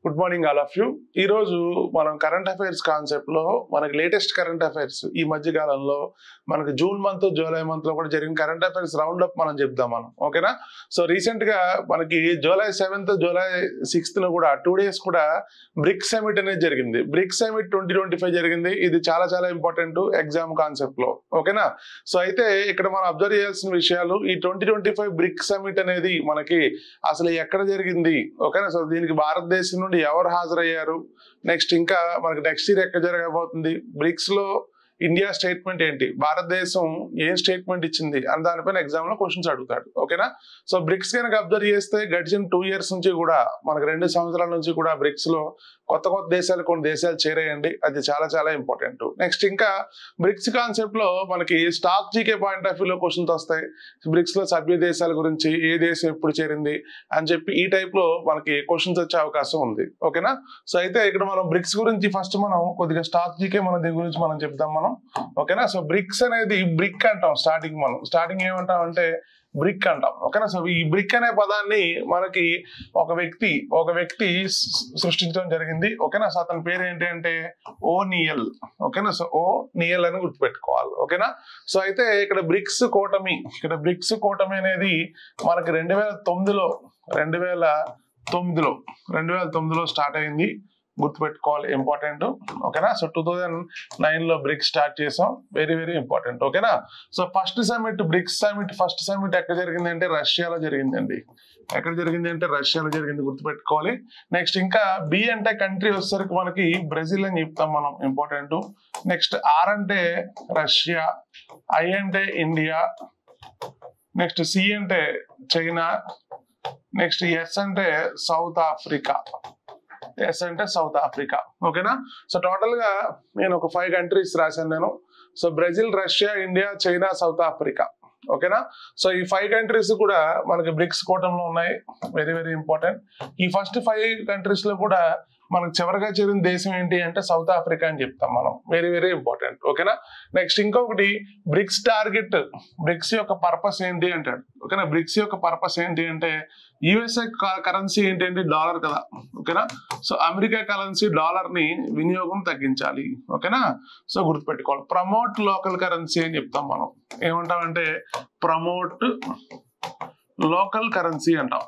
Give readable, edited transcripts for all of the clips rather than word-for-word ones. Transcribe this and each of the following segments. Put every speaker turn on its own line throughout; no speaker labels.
Good morning all of you. ఈ రోజు మనం కరెంట్ అఫైర్స్ కాన్సెప్ట్ లో మనకి లేటెస్ట్ కరెంట్ అఫైర్స్ ఈ మధ్య కాలంలో మనకి జూన్ మంత్ జూలై మంత్ లో కూడా జరిగిన కరెంట్ అఫైర్స్ రౌండ్ అప్ మనం చెప్దాం మనం. ఓకేనా? సో రీసెంట్ గా మనకి జూలై 7th జూలై 6th కూడా 2 days కూడా బ్రిక్స్ సమిట్ అనేది జరిగింది. బ్రిక్స్ సమిట్ 2025 జరిగింది. ఇది చాలా చాలా ఇంపార్టెంట్ ఎగ్జామ్ కాన్సెప్ట్ లో. ఓకేనా? సో అయితే ఇక్కడ మనం అబ్జర్వ్ చేయాల్సిన విషయాలు, ఈ 2025 బ్రిక్స్ సమిట్ అనేది మనకి అసలు ఎక్కడ జరిగింది, ఓకేనా? సో దీనికి భారతదేశం నుండి ఎవరు హాజరయ్యారు, నెక్స్ట్ ఇంకా మనకి నెక్స్ట్ ఇయర్ ఎక్కడ జరగబోతుంది, బ్రిక్స్ లో ఇండియా స్టేట్మెంట్ ఏంటి, భారతదేశం ఏం స్టేట్మెంట్ ఇచ్చింది అని దానిపైన ఎగ్జామ్ లో క్వశ్చన్స్ అడుగుతాడు. ఓకేనా? సో బ్రిక్స్ కనుక అబ్జర్వ్ చేస్తే గడిచిన 2 years నుంచి కూడా మనకి 2 సంవత్సరాల నుంచి కూడా బ్రిక్స్ లో కొత్త కొత్త దేశాలు కొన్ని దేశాలు చేరేయండి. అది చాలా చాలా ఇంపార్టెంట్. నెక్స్ట్ ఇంకా బ్రిక్స్ కాన్సెప్ట్ లో మనకి స్టాక్ జీకే పాయింట్ ఆఫ్ వ్యూలో క్వశ్చన్స్ వస్తాయి. బ్రిక్స్ లో సభ్య దేశాల గురించి, ఏ దేశం ఎప్పుడు చేరింది అని చెప్పి ఈ టైప్ లో మనకి క్వశ్చన్స్ వచ్చే అవకాశం ఉంది. ఓకేనా? సో అయితే ఇక్కడ మనం బ్రిక్స్ గురించి ఫస్ట్ మనం కొద్దిగా స్టాక్ జీకే మనం దీని గురించి మనం చెప్తాం మనం. ఓకేనా? సో బ్రిక్స్ అనేది బ్రిక్ అంటాం. స్టార్టింగ్ ఏమంటాం అంటే బ్రిక్ అంటాం. ఓకేనా? సో ఈ బ్రిక్ అనే పదాన్ని మనకి ఒక వ్యక్తి సృష్టించడం జరిగింది. ఓకేనా? సో అతని పేరు ఏంటి అంటే ఓనియల్. ఓకేనా? సో ఓనియల్ అని గుర్తుపెట్టుకోవాలి. ఓకేనా? సో అయితే ఇక్కడ బ్రిక్స్ కూటమి అనేది మనకి 2009లో స్టార్ట్ అయింది. గుర్తుపెట్టుకోవాలి, ఇంపార్టెంట్. ఓకేనా? సో 2009 లో బ్రిక్స్ స్టార్ట్ చేసాం. Very very important. ఓకేనా? So BRICS summit first summit ఎక్కడ జరిగింది అంటే రష్యాలో జరిగిందండి. ఎక్కడ జరిగింది అంటే రష్యాలో జరిగింది, గుర్తుపెట్టుకోవాలి. నెక్స్ట్ ఇంకా బి అంటే కంట్రీ వచ్చేసరికి మనకి బ్రెజిల్ అని చెప్తాం మనం, ఇంపార్టెంట్. నెక్స్ట్ ఆర్ అంటే రష్యా, ఐ అంటే ఇండియా, నెక్స్ట్ సి అంటే చైనా, నెక్స్ట్ ఎస్ అంటే సౌత్ ఆఫ్రికా. ఓకేనా? సో టోటల్ గా నేను ఒక 5 కంట్రీస్ రాశాను నేను. So Brazil, Russia, India, China, south Africa. ఓకేనా? సో ఈ 5 కంట్రీస్ కూడా మనకి బ్రిక్స్ కూటమిలో ఉన్నాయి. Very very important. ఈ ఫస్ట్ 5 కంట్రీస్ లో కూడా మనకు చివరిగా చేరిన దేశం ఏంటి అంటే సౌత్ ఆఫ్రికా అని చెప్తాం మనం. Very very important. ఓకేనా? నెక్స్ట్ ఇంకొకటి బ్రిక్స్ టార్గెట్, బ్రిక్స్ యొక్క పర్పస్ ఏంటి అంటాడు. ఓకేనా? బ్రిక్స్ యొక్క పర్పస్ ఏంటి అంటే యుఎస్ఏ కరెన్సీ ఏంటి అంటే డాలర్ కదా. ఓకేనా? సో అమెరికా కరెన్సీ డాలర్ ని వినియోగం తగ్గించాలి. ఓకేనా? సో గుర్తుపెట్టుకోవాలి. ప్రమోట్ లోకల్ కరెన్సీ అని చెప్తాం మనం. ఏమంటామంటే ప్రమోట్ లోకల్ కరెన్సీ అంటాం.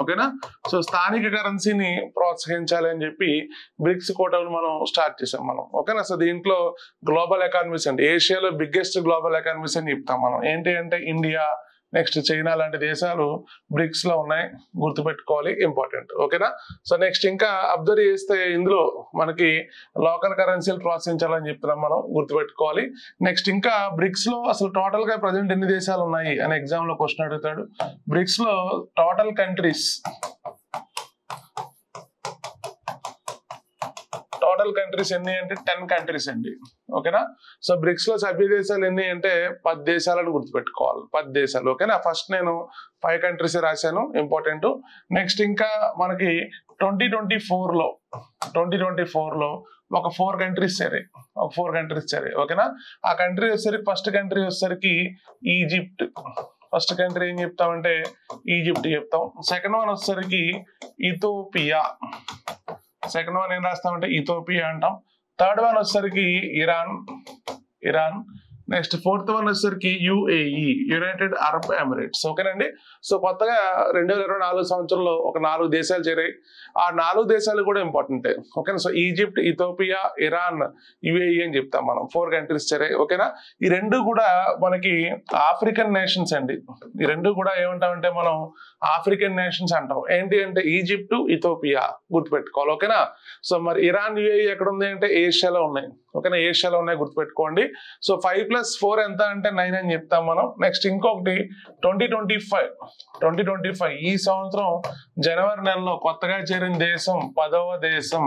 ఓకేనా? సో స్థానిక కరెన్సీని ప్రోత్సహించాలి అని చెప్పి బ్రిక్స్ కూటమిని మనం స్టార్ట్ చేసాం మనం. ఓకేనా? సో దీంట్లో గ్లోబల్ ఎకానమీస్ అండి, ఏషియాలో బిగ్గెస్ట్ గ్లోబల్ ఎకానమీస్ అని చెప్తాం మనం. ఏంటి అంటే ఇండియా, నెక్స్ట్ చైనా లాంటి దేశాలు బ్రిక్స్ లో ఉన్నాయి. గుర్తుపెట్టుకోవాలి, ఇంపార్టెంట్. ఓకేనా? సో నెక్స్ట్ ఇంకా అబ్జర్వ్ చేస్తే ఇందులో మనకి లోకల్ కరెన్సీలు ప్రోత్సహించాలని చెప్తున్నాం మనం, గుర్తుపెట్టుకోవాలి. నెక్స్ట్ ఇంకా బ్రిక్స్ లో అసలు టోటల్ గా ప్రజెంట్ ఎన్ని దేశాలు ఉన్నాయి అని ఎగ్జామ్ లో క్వశ్చన్ అడుగుతాడు. బ్రిక్స్ లో టోటల్ కంట్రీస్ ఎన్ని అంటే 10 కంట్రీస్ అండి. ఓకేనా? సో బ్రిక్స్ లో సభ్య దేశాలు ఎన్ని అంటే 10 దేశాలను గుర్తుపెట్టుకోవాలి, 10 దేశాలు. ఓకేనా? ఫస్ట్ నేను 5 కంట్రీస్ రాశాను, ఇంపార్టెంట్. నెక్స్ట్ ఇంకా మనకి 2024 లో ఒక 4 కంట్రీస్ చేరాయి. ఓకేనా? ఆ కంట్రీ వచ్చేసరికి ఫస్ట్ కంట్రీ వచ్చేసరికి ఈజిప్ట్. ఫస్ట్ కంట్రీ ఏం చెప్తామంటే ఈజిప్ట్ చెప్తాం. సెకండ్ వన్ వచ్చేసరికి ఇథోపియా. సెకండ్ వన్ ఏం రాస్తామంటే ఇథోపియా అంటాం. థర్డ్ వన్ వచ్చేసరికి ఇరాన్. నెక్స్ట్ ఫోర్త్ వన్ వచ్చేసరికి యుఏఈ, యునైటెడ్ అరబ్ ఎమిరేట్స్. ఓకేనండి? సో కొత్తగా 2024 సంవత్సరంలో ఒక 4 దేశాలు చేరాయి. ఆ 4 దేశాలు కూడా ఇంపార్టెంటే. ఓకేనా? So Egypt, Ethiopia, Iran, UAE అని చెప్తాం మనం. 4 కంట్రీస్ చేరాయి. ఓకేనా? ఈ రెండు కూడా మనకి ఆఫ్రికన్ నేషన్స్ అండి. ఈ రెండు కూడా ఏమంటామంటే మనం ఆఫ్రికన్ నేషన్స్ అంటాం. ఏంటి అంటే ఈజిప్ట్, ఇథోపియా, గుర్తుపెట్టుకోవాలి. ఓకేనా? సో మరి ఇరాన్, యుఏఈ ఎక్కడ ఉంది అంటే ఏషియాలో ఉన్నాయి. ఓకేనా? ఏషియాలో ఉన్నాయి, గుర్తుపెట్టుకోండి. సో 5 + 4 ఎంత అంటే 9 అని చెప్తాం మనం. నెక్స్ట్ ఇంకొకటి 2025 ఈ సంవత్సరం జనవరి నెలలో కొత్తగా చేరిన దేశం 10వ దేశం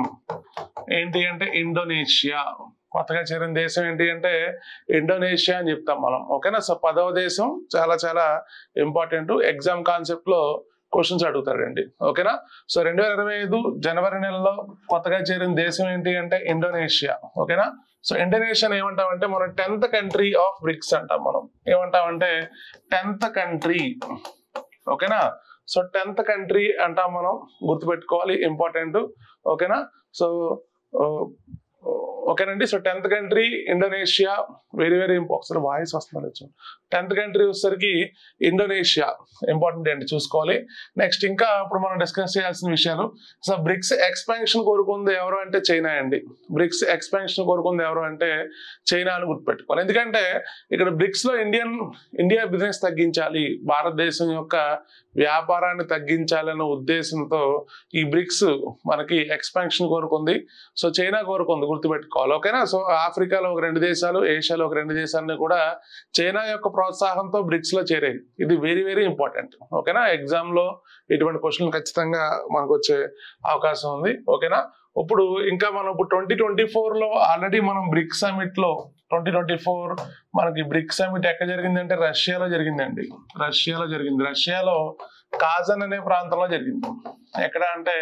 ఏంటి అంటే ఇండోనేషియా. కొత్తగా చేరిన దేశం ఏంటి అంటే ఇండోనేషియా అని చెప్తాం మనం. ఓకేనా? సో 10వ దేశం చాలా చాలా ఇంపార్టెంట్. ఎగ్జామ్ కాన్సెప్ట్ లో క్వశ్చన్స్ అడుగుతాడండి. ఓకేనా? సో 2025 జనవరి నెలలో కొత్తగా చేరిన దేశం ఏంటి అంటే ఇండోనేషియా. ఓకేనా? సో ఇండోనేషియా ఏమంటామంటే మనం 10th కంట్రీ ఆఫ్ బ్రిక్స్ అంటాం మనం. ఏమంటామంటే 10th కంట్రీ. ఓకేనా? సో 10th కంట్రీ అంటాం మనం, గుర్తుపెట్టుకోవాలి, ఇంపార్టెంట్. ఓకేనా? సో ఓకేనండి. So 10th country Indonesia, very very important. Voice వస్తుంది. 10th కంట్రీ వచ్చేసరికి ఇండోనేషియా, ఇంపార్టెంట్ అండి, చూసుకోవాలి. నెక్స్ట్ ఇంకా ఇప్పుడు మనం డిస్కస్ చేయాల్సిన విషయాలు. సో బ్రిక్స్ ఎక్స్పాన్షన్ కోరుకుంది ఎవరు అంటే చైనా అండి. బ్రిక్స్ ఎక్స్పాన్షన్ కోరుకుంది ఎవరు అంటే చైనా అని గుర్తుపెట్టుకోవాలి. ఎందుకంటే ఇక్కడ బ్రిక్స్ లో ఇండియా బిజినెస్ తగ్గించాలి, భారతదేశం యొక్క వ్యాపారాన్ని తగ్గించాలన్న ఉద్దేశంతో ఈ బ్రిక్స్ మనకి ఎక్స్పాన్షన్ కోరుకుంది. సో చైనా కోరుకుంది, గుర్తుపెట్టుకోవాలి. ఓకేనా? సో ఆఫ్రికాలో ఒక 2 దేశాలు, ఏషియాలో ఒక 2 దేశాలని కూడా చైనా యొక్క ప్రోత్సాహంతో బ్రిక్స్ లో చేరాయి. ఇది వెరీ వెరీ ఇంపార్టెంట్. ఓకేనా? ఎగ్జామ్ లో ఇటువంటి క్వశ్చన్లు ఖచ్చితంగా మనకు వచ్చే అవకాశం ఉంది. ఓకేనా? ఇప్పుడు ఇంకా మనం ఇప్పుడు 2024 లో ఆల్రెడీ మనం బ్రిక్స్ సమిట్ లో 2024 మనకి బ్రిక్స్ సమిట్ ఎక్కడ జరిగింది అంటే రష్యాలో జరిగిందండి. రష్యాలో కాజన్ అనే ప్రాంతంలో జరిగింది. ఎక్కడ అంటే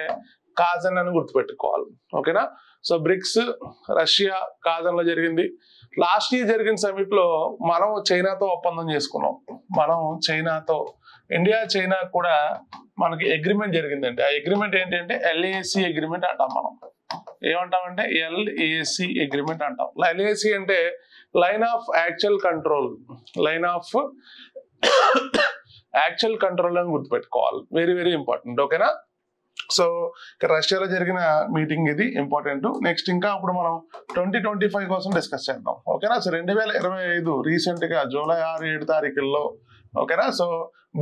కాజన్ అని గుర్తుపెట్టుకోవాలి. ఓకేనా? సో బ్రిక్స్ రష్యా కాజన్ లో జరిగింది. లాస్ట్ ఇయర్ జరిగిన సమిట్ లో మనం చైనాతో ఒప్పందం చేసుకున్నాం. ఇండియా చైనా కూడా మనకి అగ్రిమెంట్ జరిగిందండి. ఆ అగ్రిమెంట్ ఏంటంటే LAC అగ్రిమెంట్ అంటాం. మనం ఏమంటామంటే LAC అగ్రిమెంట్ అంటాం. LAC అంటే లైన్ ఆఫ్ యాక్చువల్ కంట్రోల్ అని గుర్తుపెట్టుకోవాలి. Very very important. ఓకేనా? సో రష్యాలో జరిగిన మీటింగ్ ఇది ఇంపార్టెంట్. నెక్స్ట్ ఇంకా ఇప్పుడు మనం 2025 కోసం డిస్కస్ చేద్దాం. ఓకేనా? సో 2025 రీసెంట్ గా జూలై 6-7 తారీఖుల్లో, ఓకేనా? So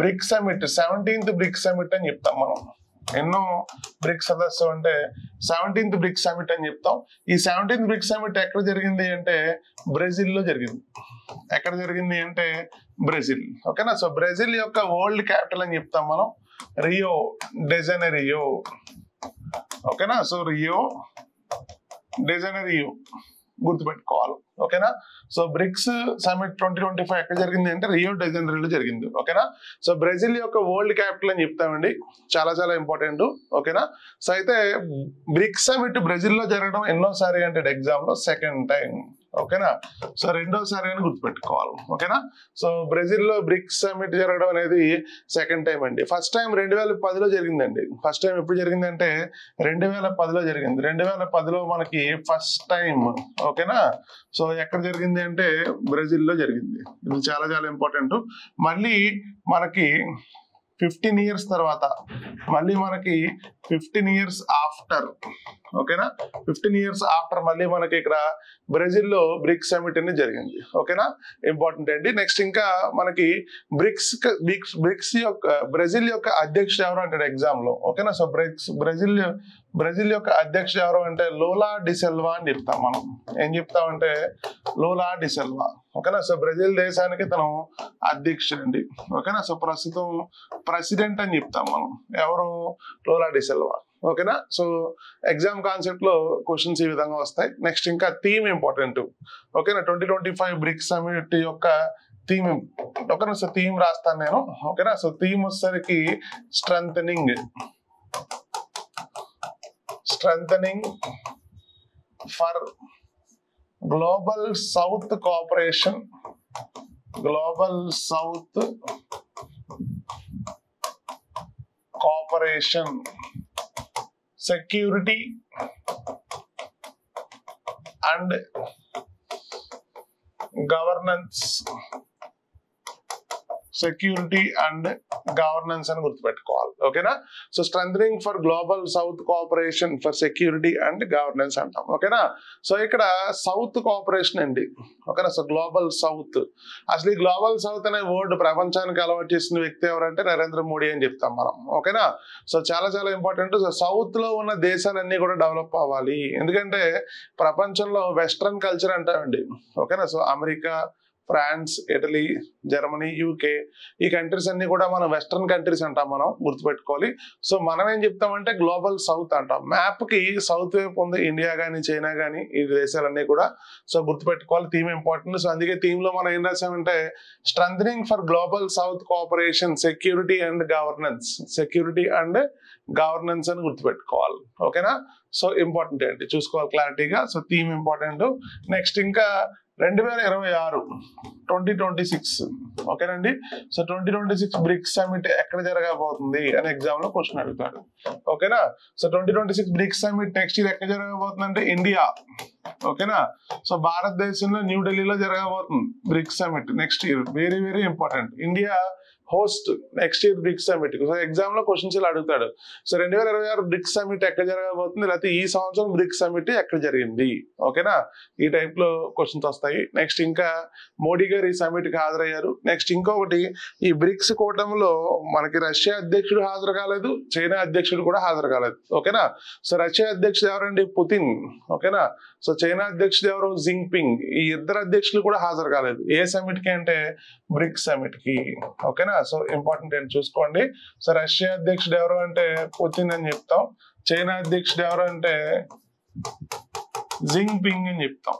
BRICS summit 17th BRICS summit అని చెప్తాం మనం. ఎన్నో బ్రిక్స్ సదస్సు అంటే 17th బ్రిక్స్ సమిట్ అని చెప్తాం. ఈ 17th బ్రిక్స్ సమిట్ ఎక్కడ జరిగింది అంటే బ్రెజిల్లో జరిగింది. ఎక్కడ జరిగింది అంటే బ్రెజిల్. ఓకేనా? సో బ్రెజిల్ యొక్క వరల్డ్ క్యాపిటల్ అని చెప్తాం మనం, రియో డి జనీరో. ఓకేనా? సో రియో డి జనీరో గుర్తుపెట్టుకోవాలి. ఓకేనా? సో బ్రిక్స్ సమిట్ 2025 ఎక్కడ జరిగింది అంటే రియో డి జనీరోలో జరిగింది. ఓకేనా? సో బ్రెజిల్ యొక్క వరల్డ్ క్యాపిటల్ అని చెప్తామండి, చాలా చాలా ఇంపార్టెంట్. ఓకేనా? సో అయితే బ్రిక్స్ సమిట్ బ్రెజిల్లో జరగడం ఎన్నోసారి అంటే ఎగ్జామ్ లో సెకండ్ టైం. ఓకేనా? సో రెండోసారి అని గుర్తుపెట్టుకోవాలి. ఓకేనా? సో బ్రెజిల్లో బ్రిక్స్ సమిట్ జరగడం అనేది సెకండ్ టైం అండి. ఫస్ట్ టైం 2010లో జరిగిందండి. ఫస్ట్ టైం ఎప్పుడు జరిగిందంటే 2010లో జరిగింది. 2010లో మనకి ఫస్ట్ టైం. ఓకేనా? సో ఎక్కడ జరిగింది అంటే బ్రెజిల్లో జరిగింది. ఇది చాలా చాలా ఇంపార్టెంట్. మళ్ళీ మనకి 15 years తర్వాత, మళ్ళీ మనకి 15 years ఆఫ్టర్, ఓకేనా, 15 years ఆఫ్టర్ మళ్ళీ మనకి ఇక్కడ బ్రెజిల్లో బ్రిక్స్ సమిట్ అనేది జరిగింది. ఓకేనా? ఇంపార్టెంట్ అండి. నెక్స్ట్ ఇంకా మనకి బ్రిక్స్ యొక్క బ్రెజిల్ యొక్క అధ్యక్షుడు ఎవరు అంటే ఎగ్జామ్ లో. ఓకేనా? సో బ్రెజిల్ యొక్క అధ్యక్షుడు ఎవరు అంటే లూలా డి సిల్వా అని చెప్తాం మనం. ఏం చెప్తామంటే లూలా డి సిల్వా. ఓకేనా? సో బ్రెజిల్ దేశానికి తను అధ్యక్షుడు అండి. ఓకేనా? సో ప్రస్తుతం ప్రెసిడెంట్ అని చెప్తాం మనం. ఎవరు? Lula da Silva. ఓకేనా? సో ఎగ్జామ్ కాన్సెప్ట్ లో క్వశ్చన్స్ ఈ విధంగా వస్తాయి. నెక్స్ట్ ఇంకా థీమ్ ఇంపార్టెంట్. ఓకేనా? 2025 బ్రిక్స్ సమిట్ యొక్క థీమ్. ఓకేనా? సో థీమ్ రాస్తాను నేను. ఓకేనా? సో థీమ్ వచ్చేసరికి strengthening for global south cooperation, security and governance అని గుర్తుపెట్టుకోవాలి. ఓకేనా? So strengthening for global south cooperation for security and governance అంటాం. ఓకేనా? సో ఇక్కడ సౌత్ కోఆపరేషన్ అండి. ఓకేనా? సో గ్లోబల్ సౌత్, అసలు ఈ గ్లోబల్ సౌత్ అనే వర్డ్ ప్రపంచానికి అలవాటు చేసిన వ్యక్తి ఎవరంటే నరేంద్ర మోడీ అని చెప్తాం మనం. ఓకేనా? సో చాలా చాలా ఇంపార్టెంట్. సో సౌత్ లో ఉన్న దేశాలన్నీ కూడా డెవలప్ అవ్వాలి. ఎందుకంటే ప్రపంచంలో వెస్ట్రన్ కల్చర్ అంటామండి. ఓకేనా? So America, France, Italy, Germany, UK ఈ కంట్రీస్ అన్ని కూడా మనం వెస్ట్రన్ కంట్రీస్ అంటాం మనం, గుర్తుపెట్టుకోవాలి. సో మనం ఏం చెప్తామంటే గ్లోబల్ సౌత్ అంటాం. మ్యాప్ కి సౌత్ వైపు ఉంది ఇండియా కానీ చైనా కానీ ఈ దేశాలన్నీ కూడా. సో గుర్తుపెట్టుకోవాలి, థీమ్ ఇంపార్టెంట్. సో అందుకే థీమ్ లో మనం ఏం రాసామంటే strengthening for global south cooperation security and governance అని గుర్తుపెట్టుకోవాలి. ఓకేనా? సో ఇంపార్టెంట్ ఏంటి చూసుకోవాలి క్లారిటీగా. So theme important. నెక్స్ట్ ఇంకా 2026 2026 ఓకేనండి. సో 2026 బ్రిక్స్ సమిట్ ఎక్కడ జరగబోతుంది అని ఎగ్జామ్ లో క్వశ్చన్ అడుగుతాడు. ఓకేనా. So 2026 BRICS summit next year ఎక్కడ జరగబోతుంది అంటే ఇండియా. ఓకేనా. సో భారతదేశంలో న్యూఢిల్లీలో జరగబోతుంది BRICS summit next year. Very very important. India host next year BRICS summit. So exam లో క్వశ్చన్స్ ఇలా అడుగుతాడు. సో 2026 బ్రిక్స్ సమిట్ ఎక్కడ జరగబోతుంది, లేకపోతే ఈ సంవత్సరం బ్రిక్స్ సమిట్ ఎక్కడ జరిగింది. ఓకేనా. ఈ టైప్ లో క్వశ్చన్స్ వస్తాయి. నెక్స్ట్ ఇంకా మోడీ గారు ఈ సమిట్ కి హాజరయ్యారు. నెక్స్ట్ ఇంకొకటి, ఈ బ్రిక్స్ కూటమిలో మనకి రష్యా అధ్యక్షుడు హాజరు కాలేదు, చైనా అధ్యక్షుడు కూడా హాజరు కాలేదు. ఓకేనా. సో రష్యా అధ్యక్షుడు ఎవరండి, పుతిన్. ఓకేనా. సో చైనా అధ్యక్షుడు ఎవరు, జింగ్పింగ్. ఈ ఇద్దరు అధ్యక్షులు కూడా హాజరు కాలేదు. ఏ సమిట్ కి అంటే బ్రిక్స్ సమిట్ కి. ఓకేనా. సో ఇంపార్టెంట్ ఏంటి చూసుకోండి. సో రష్యా అధ్యక్షుడు ఎవరు అంటే పుతిన్ అని చెప్తాం. చైనా అధ్యక్షుడు ఎవరు అంటే జింగ్పింగ్ అని చెప్తాం.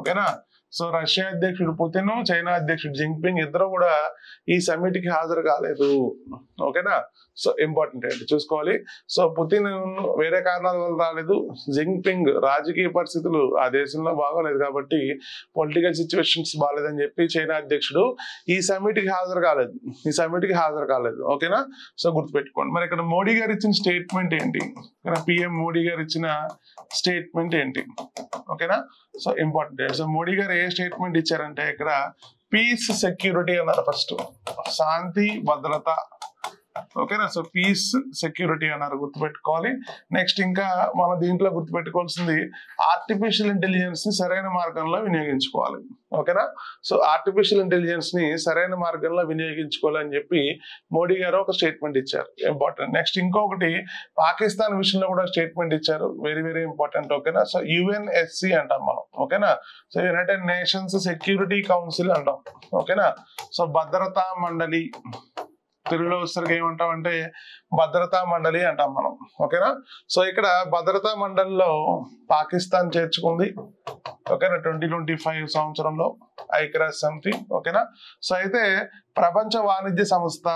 ఓకేనా. సో రష్యా అధ్యక్షుడు పుతిన్, చైనా అధ్యక్షుడు జింగ్పింగ్ ఇద్దరు కూడా ఈ సమిట్ కి హాజరు కాలేదు. ఓకేనా. సో ఇంపార్టెంట్ ఏంటి చూసుకోవాలి. సో పుతిన్ వేరే కారణాల వల్ల రాలేదు. జింగ్పింగ్ రాజకీయ పరిస్థితులు ఆ దేశంలో బాగోలేదు కాబట్టి, పొలిటికల్ సిచ్యువేషన్స్ బాగాలేదని చెప్పి చైనా అధ్యక్షుడు ఈ సమిట్ కి హాజరు కాలేదు. ఓకేనా. సో గుర్తుపెట్టుకోండి. మరి ఇక్కడ మోడీ గారు ఇచ్చిన స్టేట్మెంట్ ఏంటి, పిఎం మోడీ గారు ఇచ్చిన స్టేట్మెంట్ ఏంటి. ఓకేనా. So important. సో మోడీ గారు ఏ స్టేట్మెంట్ ఇచ్చారంటే ఇక్కడ పీస్ సెక్యూరిటీ అన్నారు. ఫస్ట్ శాంతి భద్రత. ఓకేనా. సో పీస్ సెక్యూరిటీ అన్నారు, గుర్తుపెట్టుకోవాలి. నెక్స్ట్ ఇంకా మన దీంట్లో గుర్తుపెట్టుకోవాల్సింది ఆర్టిఫిషియల్ ఇంటెలిజెన్స్ ని సరైన మార్గంలో వినియోగించుకోవాలి. ఓకేనా. సో ఆర్టిఫిషియల్ ఇంటెలిజెన్స్ ని సరైన మార్గంలో వినియోగించుకోవాలని చెప్పి మోడీ గారు ఒక స్టేట్మెంట్ ఇచ్చారు. ఇంపార్టెంట్. నెక్స్ట్ ఇంకొకటి పాకిస్తాన్ విషయంలో కూడా స్టేట్మెంట్ ఇచ్చారు. Very very important. ఓకేనా. సో యుఎన్ఎస్సి అంటాం మనం. ఓకేనా. So United nations security council అంటాం. ఓకేనా. సో భద్రతా మండలి, తెలుగులో వచ్చేసరికి ఏమంటాం అంటే భద్రతా మండలి అంటాం మనం. ఓకేనా. సో ఇక్కడ భద్రతా మండలిలో పాకిస్తాన్ చేర్చుకుంది. ఓకేనా. 2025 సంవత్సరంలో ఐక్యరాజ్య సమితి. ఓకేనా. సో అయితే ప్రపంచ వాణిజ్య సంస్థ,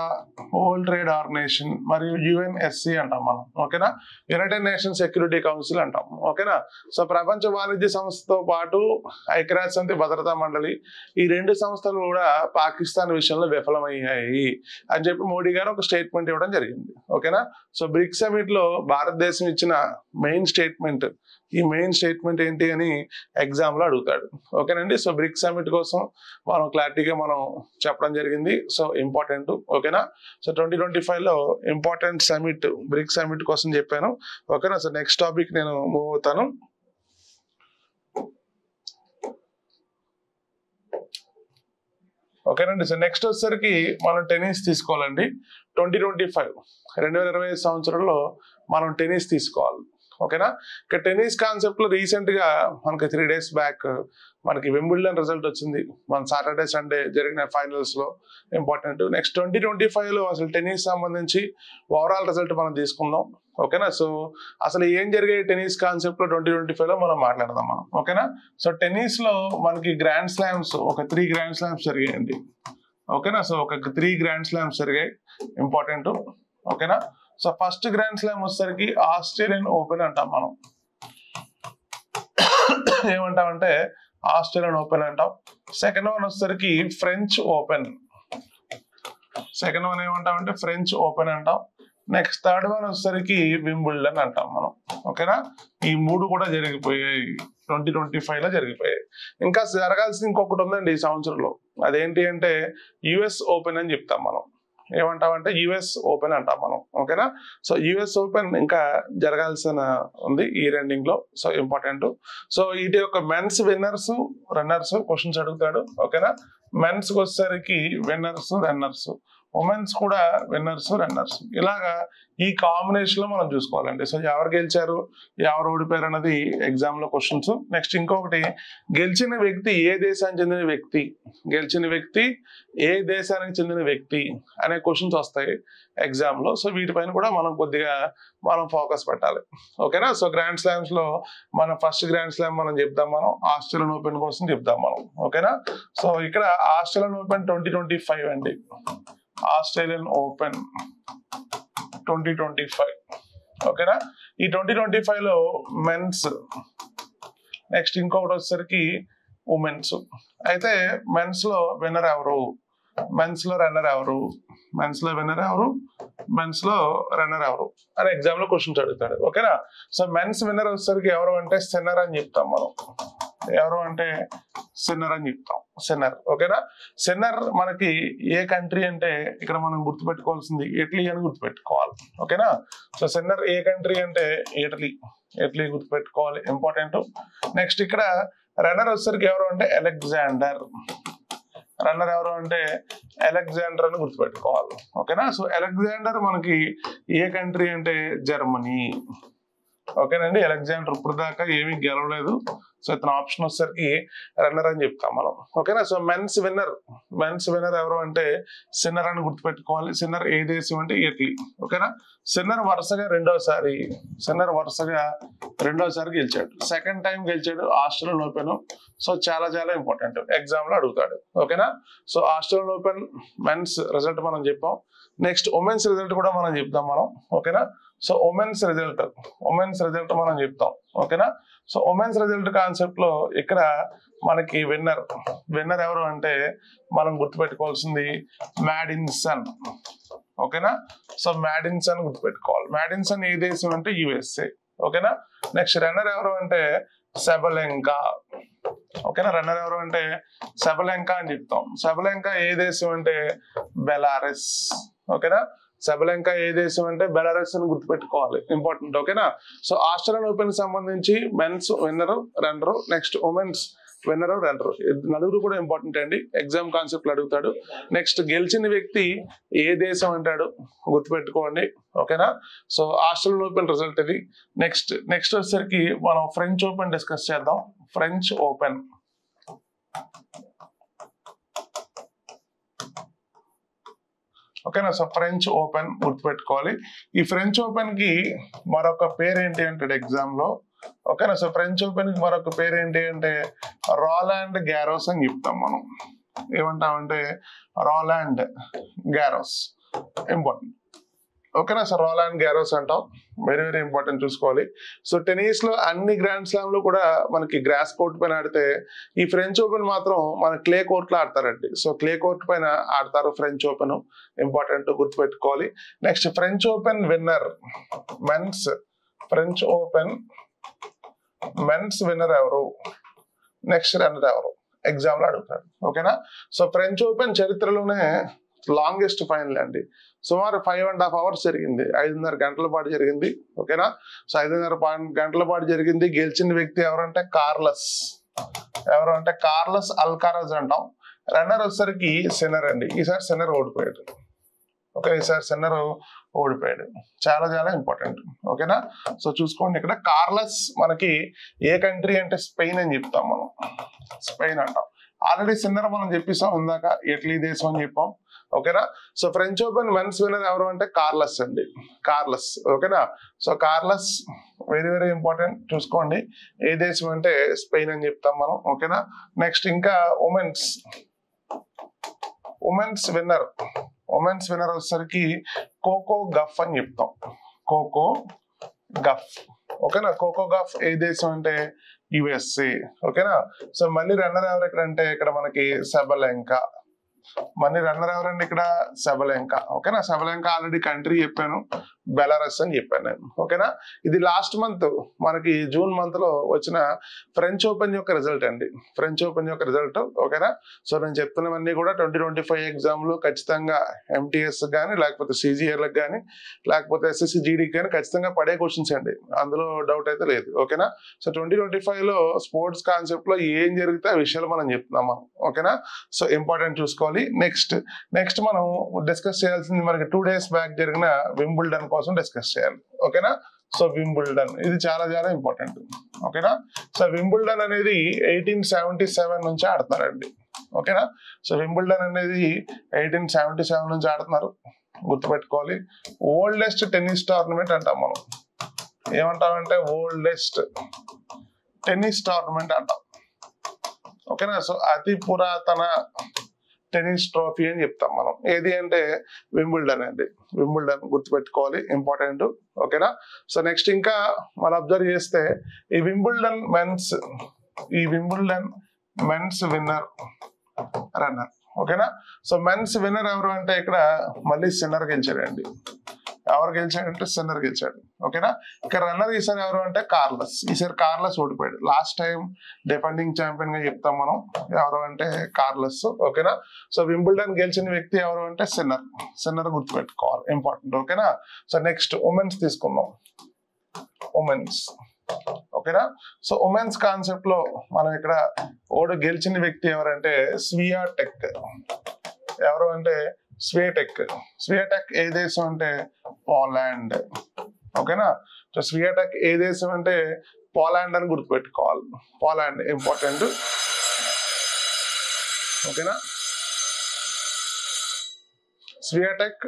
వరల్డ్ ట్రేడ్ ఆర్గనైజేషన్ మరియు యుఎన్ఎస్సి అంటాం మనం. ఓకేనా. యునైటెడ్ నేషన్ సెక్యూరిటీ కౌన్సిల్ అంటాం. ఓకేనా. సో ప్రపంచ వాణిజ్య సంస్థతో పాటు ఐక్యరాజ్య సమితి, భద్రతా మండలి, ఈ రెండు సంస్థలు కూడా పాకిస్తాన్ విషయంలో విఫలమయ్యాయి అని చెప్పి మోడీ గారు ఒక స్టేట్మెంట్ ఇవ్వడం జరిగింది. ఓకేనా. సో బ్రిక్స్ సమిట్ లో భారతదేశం ఇచ్చిన మెయిన్ స్టేట్మెంట్, ఈ మెయిన్ స్టేట్మెంట్ ఏంటి అని ఎగ్జామ్ లో అడుగుతాడు. ఓకేనండి. సో బ్రిక్స్ సమిట్ కోసం మనం క్లారిటీగా మనం చెప్పడం జరిగింది. So important. ఓకేనా. సో 2025 లో ఇంపార్టెంట్ సమిట్, బ్రిక్స్ సమిట్ కోసం చెప్పాను. ఓకేనా. సో నెక్స్ట్ టాపిక్ నేను మూవ్ అవుతాను. ఓకేనండి. సో నెక్స్ట్ వచ్చేసరికి మనం టెన్నిస్ తీసుకోవాలండి. 2025 సంవత్సరంలో మనం టెన్నిస్ తీసుకోవాలి. ఓకేనా. ఇక టెన్నిస్ కాన్సెప్ట్ లో రీసెంట్ గా మనకి 3 days బ్యాక్ మనకి వింబుల్డన్ రిజల్ట్ వచ్చింది. మన సాటర్డే సండే జరిగిన ఫైనల్స్ లో. ఇంపార్టెంట్. నెక్స్ట్ 2025 లో అసలు టెన్నిస్ సంబంధించి ఓవరాల్ రిజల్ట్ మనం తీసుకుందాం. ఓకేనా. సో అసలు ఏం జరిగాయి టెన్నిస్ కాన్సెప్ట్ లో 2025 లో మనం మాట్లాడదాం మనం. ఓకేనా. సో టెన్నిస్ లో మనకి గ్రాండ్ స్లామ్స్ ఒక 3 గ్రాండ్ స్లామ్స్ జరిగాయండి. ఓకేనా. సో ఒక 3 గ్రాండ్ స్లామ్స్ జరిగాయి. ఇంపార్టెంట్. ఓకేనా. సో ఫస్ట్ గ్రాండ్ స్లామ్ వచ్చేసరికి ఆస్ట్రేలియన్ ఓపెన్ అంటాం మనం. ఏమంటామంటే ఆస్ట్రేలియన్ ఓపెన్ అంటాం. సెకండ్ వన్ వచ్చేసరికి ఫ్రెంచ్ ఓపెన్. సెకండ్ వన్ ఏమంటామంటే ఫ్రెంచ్ ఓపెన్ అంటాం. నెక్స్ట్ థర్డ్ వన్ వచ్చేసరికి వింబుల్డన్ అంటాం మనం. ఓకేనా. ఈ 3 కూడా జరిగిపోయాయి 2025 లో జరిగిపోయాయి. ఇంకా జరగాల్సింది ఇంకొకటి ఉందండి ఈ సంవత్సరంలో. అదేంటి అంటే యుఎస్ ఓపెన్ అని చెప్తాం మనం. ఏమంటామంటే యుఎస్ ఓపెన్ అంటాం మనం. ఓకేనా. సో యుఎస్ ఓపెన్ ఇంకా జరగాల్సిన ఉంది ఈ ఎండింగ్ లో. So important. సో ఇది ఒక మెన్స్ విన్నర్స్, రన్నర్స్ క్వశ్చన్స్ అడుగుతాడు. ఓకేనా. మెన్స్ వచ్చేసరికి విన్నర్స్, రన్నర్స్. ఉమెన్స్ కూడా విన్నర్స్, రన్నర్స్. ఇలాగా ఈ కాంబినేషన్ లో మనం చూసుకోవాలండి. సో ఎవరు గెలిచారు, ఎవరు ఓడిపోయారు అన్నది ఎగ్జామ్ లో క్వశ్చన్స్. నెక్స్ట్ ఇంకొకటి, గెలిచిన వ్యక్తి ఏ దేశానికి చెందిన వ్యక్తి, గెలిచిన వ్యక్తి ఏ దేశానికి చెందిన వ్యక్తి అనే క్వశ్చన్స్ వస్తాయి ఎగ్జామ్ లో. సో వీటిపైన కూడా మనం కొద్దిగా ఫోకస్ పెట్టాలి. ఓకేనా. సో గ్రాండ్ స్లామ్స్ లో మనం ఫస్ట్ గ్రాండ్ స్లామ్ మనం చెప్దాం, మనం ఆస్ట్రేలియన్ ఓపెన్ కోసం చెప్దాం మనం. ఓకేనా. సో ఇక్కడ ఆస్ట్రేలియన్ ఓపెన్ 2025 అండి. Australian open 2025. ఓకేనా. ఈ 2025 లో మెన్స్. నెక్స్ట్ ఇంకొకటి వచ్చేసరికి ఉమెన్స్. అయితే మెన్స్ లో విన్నర్ ఎవరు, మెన్స్ లో రన్నర్ ఎవరు, మెన్స్ లో విన్నర్ ఎవరు, మెన్స్ లో రన్నర్ ఎవరు అని ఎగ్జామ్ లో క్వశ్చన్స్ అడుగుతాడు. ఓకేనా. సో మెన్స్ విన్నర్ వచ్చేసరికి ఎవరు అంటే సిన్నర్ అని చెప్తాం మనం. ఎవరు అంటే సిన్నర్ అని చెప్తాం, సిన్నర్. ఓకేనా. సిన్నర్ మనకి ఏ కంట్రీ అంటే ఇక్కడ మనం గుర్తుపెట్టుకోవాల్సింది ఇటలీ అని గుర్తుపెట్టుకోవాలి. ఓకేనా. సో సిన్నర్ ఏ కంట్రీ అంటే ఇటలీ, ఇటలీ గుర్తుపెట్టుకోవాలి, ఇంపార్టెంట్. నెక్స్ట్ ఇక్కడ రన్నర్ వచ్చేసరికి ఎవరు అంటే అలెగ్జాండర్. రన్నర్ ఎవరు అంటే అలెగ్జాండర్ అని గుర్తుపెట్టుకోవాలి. ఓకేనా. సో అలెగ్జాండర్ మనకి ఏ కంట్రీ అంటే జర్మనీ. ఓకేనండి. అలెగ్జాండర్ ఇప్పుడు దాకా ఏమీ గెలవలేదు. సో ఇతను ఆప్షన్ వచ్చేసరికి రన్నర్ అని చెప్తాం మనం. ఓకేనా. So men's winner, men's winner ఎవరు అంటే సిన్నర్ అని గుర్తుపెట్టుకోవాలి. సిన్నర్ ఏ దేశం అంటే ఇటలీ. ఓకేనా. సిన్నర్ వరుసగా రెండోసారి గెలిచాడు. సెకండ్ టైం గెలిచాడు ఆస్ట్రేలియన్ ఓపెన్. సో చాలా చాలా ఇంపార్టెంట్, ఎగ్జామ్ లో అడుగుతాడు. ఓకేనా. So Australian Open men's result మనం చెప్పాం. నెక్స్ట్ ఉమెన్స్ రిజల్ట్ కూడా మనం చెప్తాం మనం. ఓకేనా. సో ఉమెన్స్ రిజల్ట్ మనం చెప్తాం. ఓకేనా. సో ఉమెన్స్ రిజల్ట్ కాన్సెప్ట్ లో ఇక్కడ మనకి విన్నర్ ఎవరు అంటే మనం గుర్తుపెట్టుకోవాల్సింది మ్యాడిన్సన్. ఓకేనా. సో మ్యాడిన్సన్ గుర్తుపెట్టుకోవాలి. మ్యాడిన్సన్ ఏ దేశం అంటే యుఎస్ఏ. ఓకేనా. నెక్స్ట్ రన్నర్ ఎవరు అంటే సెబలెంకా. ఓకేనా. రన్నర్ ఎవరు అంటే సెబలెంకా అని చెప్తాం. సెబలెంకా ఏ దేశం అంటే బెలారస్. ఓకేనా. సెబలెంకా ఏ దేశం అంటే బెలారస్ అని గుర్తుపెట్టుకోవాలి, ఇంపార్టెంట్. ఓకేనా. సో ఆస్ట్రేలియన్ ఓపెన్ సంబంధించి men's winner, runner, next women's winner, runner, నలుగురు కూడా ఇంపార్టెంట్ అండి, ఎగ్జామ్ కాన్సెప్ట్ అడుగుతాడు. నెక్స్ట్ గెలిచిన వ్యక్తి ఏ దేశం అంటాడు గుర్తుపెట్టుకోండి. ఓకేనా. సో ఆస్ట్రేలియన్ ఓపెన్ రిజల్ట్ ఇది. నెక్స్ట్ వచ్చేసరికి మనం ఫ్రెంచ్ ఓపెన్ డిస్కస్ చేద్దాం. French open. ఓకేనా. సో ఫ్రెంచ్ ఓపెన్ గుర్తుపెట్టుకోవాలి. ఈ ఫ్రెంచ్ ఓపెన్ కి మరొక పేరు ఏంటి అంటే ఎగ్జామ్ లో. ఓకేనా. సో ఫ్రెంచ్ ఓపెన్ కి మరొక పేరు ఏంటి అంటే రోలాండ్ గ్యారోస్ అని చెప్తాం మనం. ఏమంటామంటే రోలాండ్ గ్యారోస్, ఇంపార్టెంట్. ఓకేనా. సో రోలాండ్ గ్యారోస్ అంటాం, వెరీ వెరీ ఇంపార్టెంట్, చూసుకోవాలి. సో టెన్నిస్ లో అన్ని గ్రాండ్ స్లామ్ లో కూడా మనకి గ్రాస్ కోర్ట్ పైన ఆడితే ఈ ఫ్రెంచ్ ఓపెన్ మాత్రం మన క్లే కోర్ట్ లో ఆడతారండి. సో క్లే కోర్ట్ పైన ఆడతారు ఫ్రెంచ్ ఓపెన్, ఇంపార్టెంట్, గుర్తుపెట్టుకోవాలి. Next French Open winner men's. French Open men's winner ఎవరు, నెక్స్ట్ రన్నర్ ఎవరు ఎగ్జామ్ లో అడుగుతాడు. ఓకేనా. సో ఫ్రెంచ్ ఓపెన్ చరిత్రలోనే లాంగెస్ట్ ఫైనల్ అండి. సుమారు 5.5 hours జరిగింది, 5.5 గంటల పాటు జరిగింది. ఓకేనా. సో 5.5 గంటల పాటు జరిగింది. గెలిచిన వ్యక్తి ఎవరంటే కార్లస్ అల్కారాజ్ అంటాం. రన్నర్ వచ్చేసరికి సిన్నర్ అండి. ఈసారి సిన్నర్ ఓడిపోయాడు. ఓకే, ఈసారి సిన్నర్ ఓడిపోయాడు. చాలా చాలా ఇంపార్టెంట్. ఓకేనా. సో చూసుకోండి, ఇక్కడ కార్లస్ మనకి ఏ కంట్రీ అంటే స్పెయిన్ అని చెప్తాం మనం, స్పెయిన్ అంటాం. ఆల్రెడీ సిన్నర్ మనం చెప్పేసాం ఇందాక, ఇటలీ దేశం అని చెప్పాం. ఓకేనా. So French Open men's winner ఎవరు అంటే కార్లస్ అండి, కార్లస్. ఓకేనా. So Carlos very very important, చూసుకోండి. ఏ దేశం అంటే స్పెయిన్ అని చెప్తాం మనం. ఓకేనా. నెక్స్ట్ ఇంకా ఉమెన్స్ విన్నర్ వచ్చేసరికి కోకో గఫ్ అని చెప్తాం, కోకో గఫ్. ఓకేనా. కోకో గఫ్ ఏ దేశం అంటే యుఎస్ఏ. ఓకేనా. సో మళ్ళీ రన్నర్ ఎవరు ఇక్కడ అంటే ఇక్కడ మనకి సెబలెంకా. మళ్ళీ రన్నర్ ఎవరండి ఇక్కడ సెబలెంకా. ఓకేనా. సెబలెంకా ఆల్రెడీ కంట్రీ చెప్పాను, బెలారస్ అని చెప్పాను నేను. ఓకేనా. ఇది లాస్ట్ మంత్ మనకి జూన్ మంత్ లో వచ్చిన ఫ్రెంచ్ ఓపెన్ యొక్క రిజల్ట్ అండి, ఫ్రెంచ్ ఓపెన్ యొక్క రిజల్ట్. ఓకేనా. సో నేను చెప్తున్నవన్నీ కూడా 2025 ఎగ్జామ్ లో ఖచ్చితంగా ఎంటీఎస్ కానీ లేకపోతే సిజిఆర్లకు కానీ లేకపోతే ఎస్ఎస్సి జీడీకి కానీ ఖచ్చితంగా పడే క్వశ్చన్స్ అండి, అందులో డౌట్ అయితే లేదు. ఓకేనా. సో 2025 లో స్పోర్ట్స్ కాన్సెప్ట్ లో ఏం జరిగితే ఆ విషయాలు మనం చెప్తున్నాం మనం. ఓకేనా. సో ఇంపార్టెంట్, చూసుకోవాలి. నెక్స్ట్ మనం డిస్కస్ చేయాల్సింది మనకి 2 days బ్యాక్ జరిగిన వింబుల్డన్ కోసం డిస్కస్ చేయాలి. ఓకేనా. సో వింబుల్డన్ ఇది చాలా చాలా ఇంపార్టెంట్. ఓకేనా. సో వింబుల్డన్ అనేది 1877 నుంచి ఆడుతున్నారండి. ఓకేనా. సో వింబుల్డన్ అనేది 1877 నుంచి ఆడుతున్నారు, గుర్తుపెట్టుకోవాలి. ఓల్డెస్ట్ టెన్నిస్ టోర్నమెంట్ అంటాం మనం. ఏమంటామంటే ఓల్డెస్ట్ టెన్నిస్ టోర్నమెంట్ అంటాం. ఓకేనా. సో అతి పురాతన టెన్నిస్ ట్రోఫీ అని చెప్తాం మనం. ఏది అంటే వింబుల్డన్ అండి, వింబుల్డన్ గుర్తుపెట్టుకోవాలి, ఇంపార్టెంట్. ఓకేనా. సో నెక్స్ట్ ఇంకా మనం అబ్జర్వ్ చేస్తే ఈ వింబుల్డన్ మెన్స్ విన్నర్ రన్నర్. ఓకేనా. సో మెన్స్ విన్నర్ ఎవరు అంటే ఇక్కడ మళ్ళీ సిన్నర్ గెలిచాడండి. ఎవరు గెలిచాడంటే సిన్నర్ గెలిచాడు. ఓకేనా. ఇక్కడ రన్నర్ ఈసారి ఎవరు అంటే కార్లస్. ఈసారి కార్లస్ ఓడిపోయాడు. లాస్ట్ టైం డిఫెండింగ్ ఛాంపియన్ గా చెప్తాం మనం ఎవరు అంటే కార్లస్. ఓకేనా. సో వింబుల్డన్ గెలిచిన వ్యక్తి ఎవరు అంటే సిన్నర్. సిన్నర్ గుర్తుపెట్టుకోవాలి, ఇంపార్టెంట్. ఓకేనా. సో నెక్స్ట్ ఉమెన్స్ తీసుకుందాం. ఉమెన్స్. ఓకేనా. సో ఉమెన్స్ కాన్సెప్ట్ లో మనం ఇక్కడ గెలిచిన వ్యక్తి ఎవరంటే స్వియాటెక్. ఎవరు అంటే స్వియాటెక్. స్వియాటెక్ ఏ దేశం అంటే పోలాండ్. ఓకేనా. సో స్వియాటెక్ ఏ దేశం అంటే పోలాండ్ అని గుర్తుపెట్టుకోవాలి. Poland important. ఓకేనా. స్వియాటెక్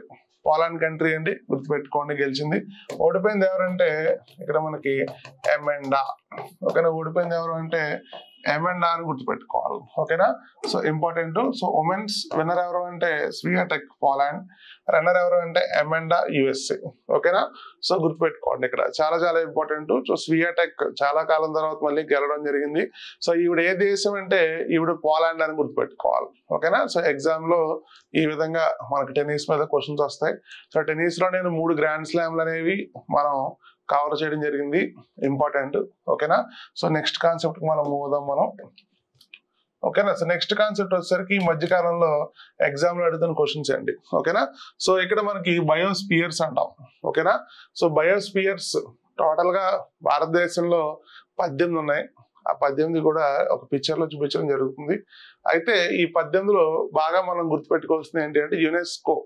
పోలాండ్ కంట్రీ అండి, గుర్తుపెట్టుకోండి. గెలిచింది. ఓడిపోయింది ఎవరంటే ఇక్కడ మనకి ఎమెండా. ఓకేనా. ఓడిపోయింది ఎవరు అంటే ఎమెండా అని గుర్తుపెట్టుకోవాలి. ఓకేనా. So important. So women's winner ఎవరు అంటే స్వియాటెక్ పోలాండ్. రన్నర్ ఎవరు అంటే ఎమెండా యుఎస్ఏ. ఓకేనా. సో గుర్తుపెట్టుకోండి ఇక్కడ చాలా చాలా ఇంపార్టెంట్. సో స్వియాటెక్ చాలా కాలం తర్వాత మళ్ళీ గెలవడం జరిగింది. సో ఈవిడ ఏ దేశం అంటే ఈవిడ పోలాండ్ అని గుర్తుపెట్టుకోవాలి. ఓకేనా. సో ఎగ్జామ్ లో ఈ విధంగా మనకి టెన్నిస్ మీద క్వశ్చన్స్ వస్తాయి. సో టెన్నిస్ లో నేను 3 గ్రాండ్ స్లామ్లు అనేవి మనం కవర్ చేయడం జరిగింది, ఇంపార్టెంట్. ఓకేనా. సో నెక్స్ట్ కాన్సెప్ట్ కి మనం మూవ్ అవుదాం మనం. ఓకేనా. సో నెక్స్ట్ కాన్సెప్ట్ వచ్చేసరికి ఈ మధ్యకాలంలో ఎగ్జామ్ లో అడుగుతున్న క్వశ్చన్స్ అండి. ఓకేనా. సో ఇక్కడ మనకి బయోస్పియర్స్ అంటాం. ఓకేనా. సో బయోస్పియర్స్ టోటల్ గా భారతదేశంలో 18 ఉన్నాయి. ఆ 18 కూడా ఒక పిక్చర్ లో చూపించడం జరుగుతుంది. అయితే ఈ 18లో బాగా మనం గుర్తుపెట్టుకోవాల్సింది ఏంటి అంటే యునెస్కో.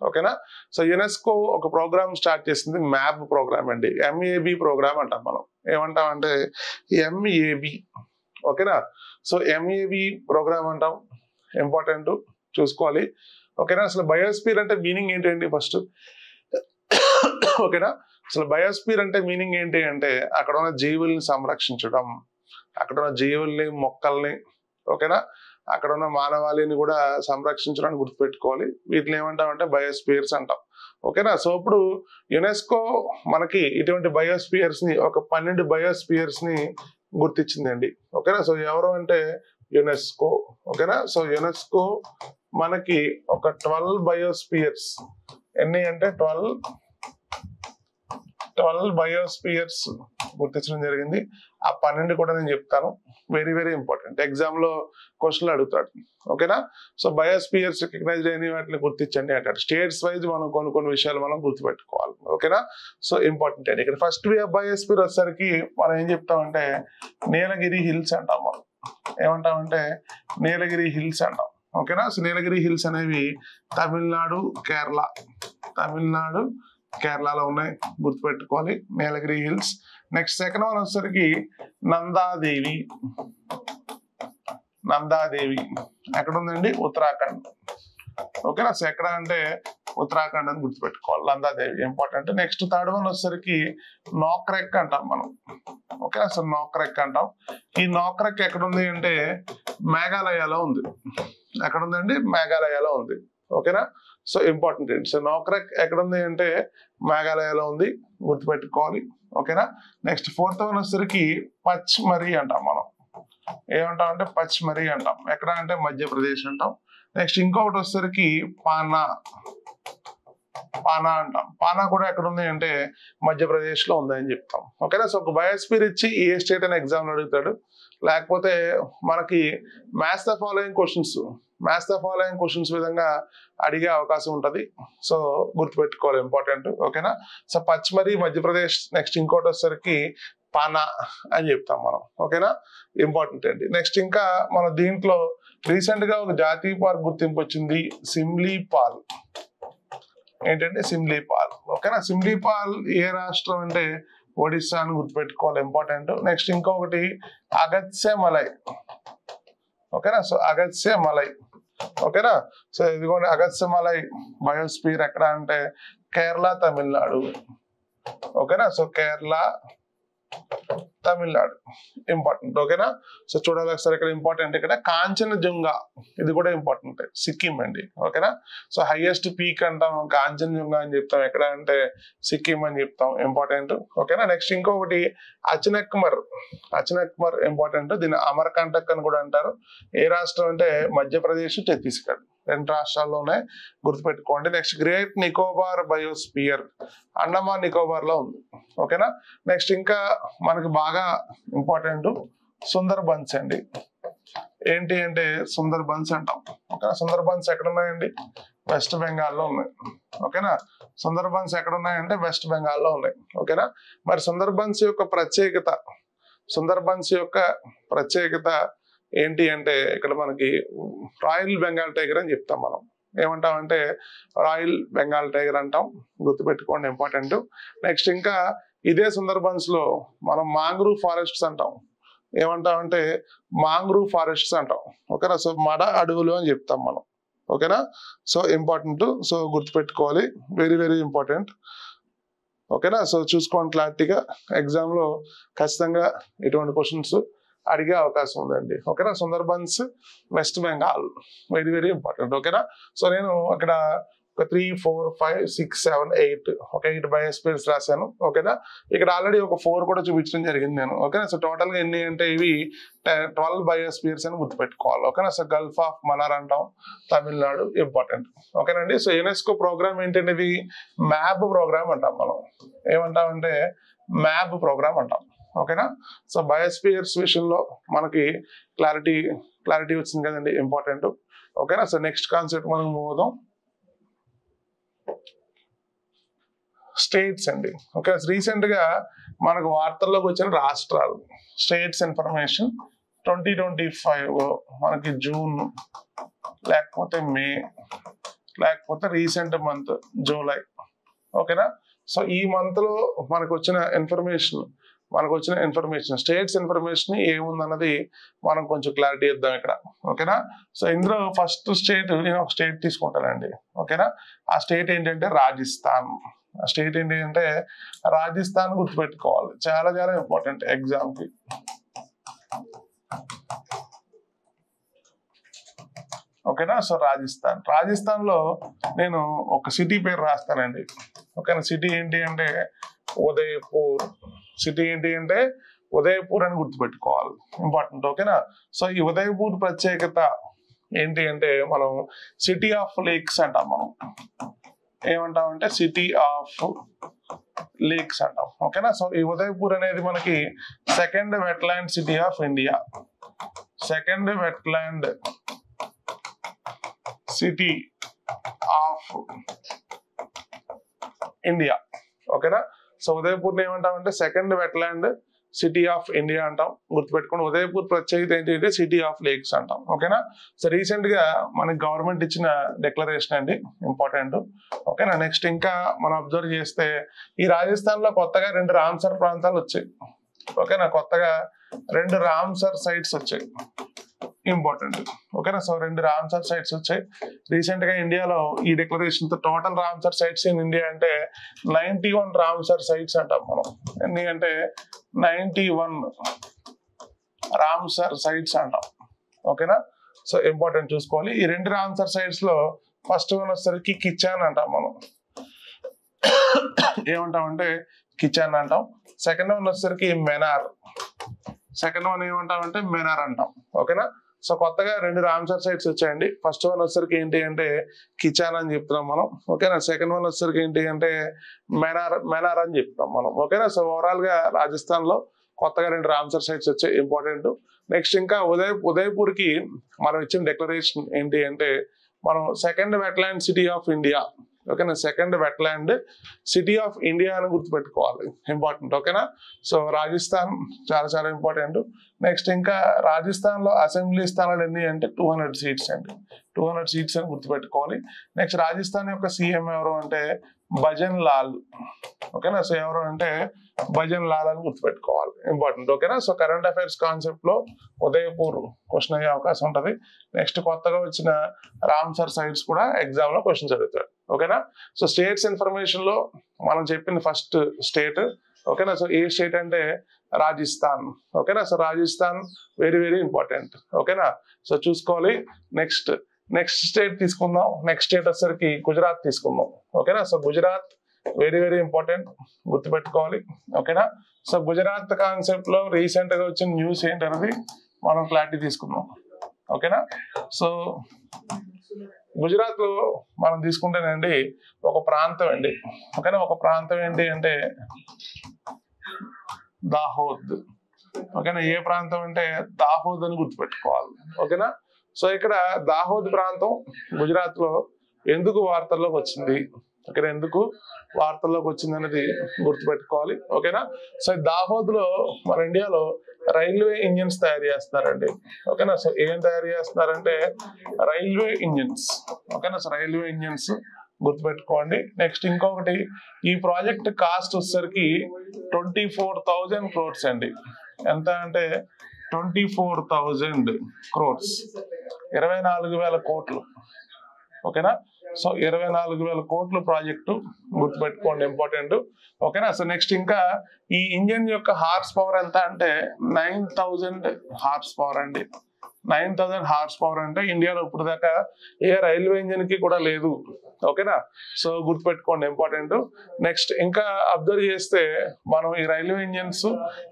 ఓకేనా. సో యునెస్కో ఒక ప్రోగ్రామ్ స్టార్ట్ చేసింది, మ్యాప్ ప్రోగ్రామ్ అండి. ఎంఏబి ప్రోగ్రామ్ అంటాం మనం. ఏమంటాం అంటే ఎంఏబి. ఓకేనా. సో ఎంఏబి ప్రోగ్రామ్ అంటాం, ఇంపార్టెంట్, చూసుకోవాలి. ఓకేనా. అసలు బయోస్పియర్ అంటే మీనింగ్ ఏంటండి ఫస్ట్. ఓకేనా. అసలు బయోస్పియర్ అంటే మీనింగ్ ఏంటి అంటే అక్కడ ఉన్న జీవుల్ని సంరక్షించడం, అక్కడ ఉన్న జీవుల్ని, మొక్కల్ని, ఓకేనా, అక్కడ ఉన్న మానవాళిని కూడా సంరక్షించడానికి గుర్తుపెట్టుకోవాలి. వీటిని ఏమంటామంటే బయోస్పియర్స్ అంటాం. ఓకేనా. సో ఇప్పుడు యునెస్కో మనకి ఇటువంటి బయోస్పియర్స్ ని ఒక 12 బయోస్పియర్స్ ని గుర్తించిందండి. ఓకేనా. సో ఎవరు అంటే యునెస్కో. ఓకేనా. సో యునెస్కో మనకి ఒక 12 బయోస్పియర్స్, ఎన్ని అంటే 12 బయోస్పియర్స్ గుర్తించడం జరిగింది. ఆ 12 కూడా నేను చెప్తాను, వెరీ వెరీ ఇంపార్టెంట్. ఎగ్జామ్ లో క్వశ్చన్లు అడుగుతాడు. ఓకేనా. సో బయోస్పియర్స్ రికగ్నైజ్డ్ అయిన వాటిని గుర్తించండి అంటాడు. స్టేట్స్ వైజ్ మనం కొన్ని విషయాలు మనం గుర్తుపెట్టుకోవాలి. ఓకేనా. సో ఇంపార్టెంట్ అండి. ఇక్కడ ఫస్ట్ బయోస్పియర్ వచ్చేసరికి మనం ఏం చెప్తామంటే నీలగిరి హిల్స్ అంటాం. మనం ఏమంటామంటే నీలగిరి హిల్స్ అంటాం. ఓకేనా. సో నీలగిరి హిల్స్ అనేవి తమిళనాడు, కేరళలో ఉన్నాయి, గుర్తుపెట్టుకోవాలి. నీలగిరి హిల్స్. నెక్స్ట్ సెకండ్ వన్ వచ్చేసరికి నందాదేవి ఎక్కడ ఉందండి? ఉత్తరాఖండ్. ఓకేనా. సో ఎక్కడ అంటే ఉత్తరాఖండ్ అని గుర్తుపెట్టుకోవాలి. Nanda Devi important. Next third one వచ్చేసరికి నోక్రెక్ అంటాం మనం. ఓకేనా. సో నోక్రెక్ అంటాం. ఈ నోక్రెక్ ఎక్కడ ఉంది అంటే మేఘాలయలో ఉంది. ఎక్కడ ఉందండి? మేఘాలయలో ఉంది. ఓకేనా. సో ఇంపార్టెంట్ ఏంటి? సో నోక్రెక్ ఎక్కడ ఉంది అంటే మేఘాలయలో ఉంది, గుర్తుపెట్టుకోవాలి. ఓకేనా. నెక్స్ట్ ఫోర్త్ వన్ వచ్చేసరికి పచ్మరీ అంటాం మనం. ఏమంటాం అంటే పచ్మరీ అంటాం. ఎక్కడ అంటే మధ్యప్రదేశ్ అంటాం. నెక్స్ట్ ఇంకొకటి వచ్చేసరికి పానా అంటాం. పానా కూడా ఎక్కడ ఉంది అంటే మధ్యప్రదేశ్ లో ఉందని చెప్తాం. ఓకేనా. సో ఒక బయోస్పియర్ ఇచ్చి ఏ స్టేట్ అని ఎగ్జామ్ అడుగుతాడు. లేకపోతే మనకి మ్యాచ్ ద ఫాలోయింగ్ క్వశ్చన్స్ విధంగా అడిగే అవకాశం ఉంటది. సో గుర్తుపెట్టుకోవాలి, ఇంపార్టెంట్. ఓకేనా. సో పచ్మరీ మధ్యప్రదేశ్. నెక్స్ట్ ఇంకోటి వచ్చేసరికి పానా అని చెప్తాం మనం. ఓకేనా. ఇంపార్టెంట్ అండి. నెక్స్ట్ ఇంకా మన దీంట్లో రీసెంట్ గా ఒక జాతీయ పార్క్ గుర్తింపు వచ్చింది, సిమ్లీపాల్. ఏంటంటే సిమ్లీపాల్. ఓకేనా. సిమ్లీపాల్ ఏ రాష్ట్రం అంటే ఒడిస్సా అని గుర్తుపెట్టుకోవాలి, ఇంపార్టెంట్. నెక్స్ట్ ఇంకొకటి అగత్య మలై. ఓకేనా. సో అగత్య మలై. ఓకేనా. సో ఇదిగోండి అగత్య మలై బయోస్పియర్ ఎక్కడ అంటే కేరళ, తమిళనాడు. ఓకేనా. So Kerala, Tamil Nadu important. ఓకేనా? సో చూడాలి ఒకసారి ఇక్కడ ఇంపార్టెంట్, ఇక్కడ కాంచనజుంగా ఇది కూడా ఇంపార్టెంట్, సిక్కిం అండి. ఓకేనా? సో హైయెస్ట్ పీక్ అంటాం కాంచనజుంగా అని చెప్తాం, ఎక్కడ అంటే సిక్కిం అని చెప్తాం, ఇంపార్టెంట్. ఓకేనా? నెక్స్ట్ ఇంకొకటి అచనక్మర్ ఇంపార్టెంట్, దీన్ని అమర్కంటక్ అని కూడా అంటారు. ఏ రాష్ట్రం అంటే మధ్యప్రదేశ్, ఛత్తీస్గఢ్, రెండు రాష్ట్రాల్లోనే, గుర్తుపెట్టుకోండి. Next great Nicobar biosphere Andaman Nicobar లో ఉంది. ఓకేనా? నెక్స్ట్ ఇంకా మనకి బాగా ఇంపార్టెంట్ సుందర్బన్స్ అండి. ఏంటి అంటే సుందర్బన్స్ అంటాం. ఓకేనా? సుందర్బన్స్ ఎక్కడ ఉన్నాయండి? వెస్ట్ బెంగాల్లో ఉన్నాయి. ఓకేనా? సుందర్బన్స్ ఎక్కడ ఉన్నాయంటే వెస్ట్ బెంగాల్లో ఉన్నాయి. ఓకేనా? మరి సుందర్బన్స్ యొక్క ప్రత్యేకత ఏంటి అంటే ఇక్కడ మనకి రాయల్ బెంగాల్ టైగర్ అని చెప్తాం. మనం ఏమంటామంటే రాయల్ బెంగాల్ టైగర్ అంటాం, గుర్తుపెట్టుకోండి, ఇంపార్టెంట్. నెక్స్ట్ ఇంకా ఇదే సుందర్బన్స్ లో మనం మాంగ్రూవ్ ఫారెస్ట్స్ అంటాం. ఏమంటామంటే మాంగ్రూవ్ ఫారెస్ట్స్ అంటాం. ఓకేనా? సో మడ అడవులు అని చెప్తాం మనం. ఓకేనా? సో ఇంపార్టెంట్, సో గుర్తుపెట్టుకోవాలి, వెరీ వెరీ ఇంపార్టెంట్. ఓకేనా? సో చూసుకోండి క్లారిటీగా, ఎగ్జామ్ లో ఖచ్చితంగా ఇటువంటి క్వశ్చన్స్ అడిగే అవకాశం ఉందండి. ఓకేనా? Sundarbans west Bengal very very important. ఓకేనా? సో నేను అక్కడ ఒక 3, 4, 5, 6, 7, 8 ఒక 8 బయోస్పియర్స్ రాశాను. ఓకేనా? ఇక్కడ ఆల్రెడీ ఒక 4 కూడా చూపించడం జరిగింది నేను. ఓకేనా? సో టోటల్ గా ఎన్ని అంటే ఇవి 12 బయోస్పియర్స్ అని గుర్తుపెట్టుకోవాలి. ఓకేనా? సో గల్ఫ్ ఆఫ్ మన్నార్ అంటాం, తమిళనాడు, ఇంపార్టెంట్. ఓకేనండి? సో యునెస్కో ప్రోగ్రామ్ ఏంటంటే ఇది మ్యాప్ ప్రోగ్రామ్ అంటాం. మనం ఏమంటామంటే మ్యాప్ ప్రోగ్రామ్ అంటాం. ఓకేనా? సో బయోస్పియర్స్ విషయంలో మనకి క్లారిటీ వచ్చింది కదండి, ఇంపార్టెంట్. ఓకేనా? సో నెక్స్ట్ కాన్సెప్ట్ మనం మూవ్ అవుదాం. స్టేట్స్ అండి. ఓకే, రీసెంట్ గా మనకు వార్తల్లోకి వచ్చిన రాష్ట్రాలు స్టేట్స్ ఇన్ఫర్మేషన్ 2025 మనకి జూన్ లేకపోతే మే లేకపోతే రీసెంట్ మంత్ జూలై. ఓకేనా? సో ఈ మంత్ లో మనకు వచ్చిన ఇన్ఫర్మేషన్ స్టేట్స్ ఇన్ఫర్మేషన్ ఏముందన్నది మనం కొంచెం క్లారిటీ ఇద్దాం ఇక్కడ. ఓకేనా? సో ఇందులో ఫస్ట్ స్టేట్, నేను ఒక స్టేట్ తీసుకుంటానండి. ఓకేనా? ఆ స్టేట్ ఏంటంటే రాజస్థాన్. ఆ స్టేట్ ఏంటి అంటే రాజస్థాన్, గుర్తుపెట్టుకోవాలి, చాలా చాలా ఇంపార్టెంట్ ఎగ్జామ్ కి. ఓకేనా? సో రాజస్థాన్ లో నేను ఒక సిటీ పేరు రాస్తానండి. ఓకేనా? సిటీ ఏంటి అంటే ఉదయపూర్ అని గుర్తుపెట్టుకోవాలి, ఇంపార్టెంట్. ఓకేనా? సో ఈ ఉదయపూర్ ప్రత్యేకత ఏంటి అంటే మనం సిటీ ఆఫ్ లేక్స్ అంటాం. మనం ఏమంటామంటే సిటీ ఆఫ్ లేక్స్ అంటాం. ఓకేనా? సో ఈ ఉదయపూర్ అనేది మనకి second wetland city of India, second wetland city of India. ఓకేనా? సో ఉదయపూర్ ఏమంటామంటే second wetland city of India అంటాం, గుర్తుపెట్టుకోండి. ఉదయపూర్ ప్రత్యేకత ఏంటంటే సిటీ ఆఫ్ లేక్స్ అంటాం. ఓకేనా? సో రీసెంట్ గా మనకి గవర్నమెంట్ ఇచ్చిన డిక్లరేషన్ అండి, ఇంపార్టెంట్. ఓకేనా? నెక్స్ట్ ఇంకా మనం అబ్జర్వ్ చేస్తే ఈ రాజస్థాన్ లో కొత్తగా 2 రామ్సర్ ప్రాంతాలు వచ్చాయి. ఓకేనా? కొత్తగా 2 రామ్సర్ సైట్స్ వచ్చాయి, ఇంపార్టెంట్. ఓకేనా? సో 2 రామ్సర్ సైట్స్ వచ్చాయి రీసెంట్ గా ఇండియాలో. ఈ డిక్లరేషన్ తో total Ramsar sites in India అంటే 91 రామ్సర్ సైట్స్ అంటాం మనం. ఎన్ని అంటే 91 రామ్సర్ సైట్స్ అంటాం. ఓకేనా? సో ఇంపార్టెంట్ చూసుకోవాలి. ఈ 2 రామ్సర్ సైట్స్ లో ఫస్ట్ వన్ వచ్చేసరికి కిచాన్ అంటాం మనం. ఏమంటామంటే కిచాన్ అంటాం. సెకండ్ వన్ వచ్చేసరికి మెనార్. సెకండ్ వన్ ఏమంటామంటే మెనార్ అంటాం. ఓకేనా? సో కొత్తగా 2 రామ్సర్ సైట్స్ వచ్చాయండి. ఫస్ట్ వన్ వచ్చేసరికి ఏంటి అంటే కిచాన్ అని చెప్తున్నాం మనం. ఓకేనా? సెకండ్ వన్ వచ్చేసరికి ఏంటి అంటే మెనార్ అని చెప్తాం మనం. ఓకేనా? సో ఓవరాల్ గా రాజస్థాన్ లో కొత్తగా 2 రామ్సర్ సైట్స్ వచ్చాయి, ఇంపార్టెంట్. నెక్స్ట్ ఇంకా ఉదయపూర్ కి మనం ఇచ్చిన డిక్లరేషన్ ఏంటి అంటే మనం second wetland city of India. ఓకేనా? Second wetland city of India అని గుర్తుపెట్టుకోవాలి, ఇంపార్టెంట్. ఓకేనా? సో రాజస్థాన్ చాలా చాలా ఇంపార్టెంట్. నెక్స్ట్ ఇంకా రాజస్థాన్ లో అసెంబ్లీ స్థానాలు ఎన్ని అంటే 200 సీట్స్ అండి, 200 సీట్స్ అని గుర్తుపెట్టుకోవాలి. నెక్స్ట్ రాజస్థాన్ యొక్క సీఎం ఎవరు అంటే భజన్ లాల్. ఓకేనా? సో ఎవరు అంటే భజన్ లాల్ అని గుర్తుపెట్టుకోవాలి, ఇంపార్టెంట్. ఓకేనా? సో కరెంట్ అఫైర్స్ కాన్సెప్ట్ లో ఉదయపూర్ క్వశ్చన్ అయ్యే అవకాశం ఉంటది. నెక్స్ట్ కొత్తగా వచ్చిన రామ్సర్ సైట్స్ కూడా ఎగ్జామ్ లో క్వశ్చన్స్ అడుగుతాడు. ఓకేనా? సో స్టేట్స్ ఇన్ఫర్మేషన్ లో మనం చెప్పిన ఫస్ట్ స్టేట్ ఓకేనా. సో ఏ స్టేట్ అంటే రాజస్థాన్. ఓకేనా. So Rajasthan very very important. ఓకేనా. సో చూసుకోవాలి. నెక్స్ట్ స్టేట్ తీసుకుందాం. నెక్స్ట్ స్టేట్ వచ్చేసరికి గుజరాత్ తీసుకుందాం. ఓకేనా. So Gujarat very very important, గుర్తుపెట్టుకోవాలి. ఓకేనా. సో గుజరాత్ కాన్సెప్ట్ లో రీసెంట్ గా వచ్చిన న్యూస్ ఏంటనేది మనం క్లారిటీ తీసుకుందాం. ఓకేనా. సో గుజరాత్ లో మనం తీసుకుంటేనండి ఒక ప్రాంతం అండి. ఓకేనా. ఒక ప్రాంతం ఏంటి అంటే దాహోద్. ఓకేనా. ఏ ప్రాంతం అంటే దాహోద్ అని గుర్తుపెట్టుకోవాలి. ఓకేనా. సో ఇక్కడ దాహోద్ ప్రాంతం గుజరాత్ లో ఎందుకు వార్తల్లోకి వచ్చింది, ఇక్కడ ఎందుకు వార్తల్లోకి వచ్చింది అనేది గుర్తుపెట్టుకోవాలి. ఓకేనా. సో దాహోద్ లో మన ఇండియాలో రైల్వే ఇంజిన్స్ తయారు చేస్తున్నారండి. ఓకేనా. సో ఏం తయారు చేస్తున్నారంటే రైల్వే ఇంజిన్స్. ఓకేనా. సో రైల్వే ఇంజిన్స్ గుర్తుపెట్టుకోండి. నెక్స్ట్ ఇంకొకటి, ఈ ప్రాజెక్ట్ కాస్ట్ వచ్చేసరికి 24,000 crores అండి. ఎంత అంటే 24,000 crores, 24,000 కోట్లు. ఓకేనా. సో 24,000 కోట్ల ప్రాజెక్టు గుర్తుపెట్టుకోండి, ఇంపార్టెంట్. ఓకేనా. సో నెక్స్ట్ ఇంకా ఈ ఇంజిన్ యొక్క హార్స్ పవర్ ఎంత అంటే 9,000 హార్స్ పవర్ అండి. 9,000 హార్స్ పవర్ అంటే ఇండియాలో ఇప్పుడు దాకా ఏ రైల్వే ఇంజిన్ కి కూడా లేదు. ఓకేనా. సో గుర్తుపెట్టుకోండి, ఇంపార్టెంట్. నెక్స్ట్ ఇంకా అబ్జర్వ్ చేస్తే మనం ఈ రైల్వే ఇంజిన్స్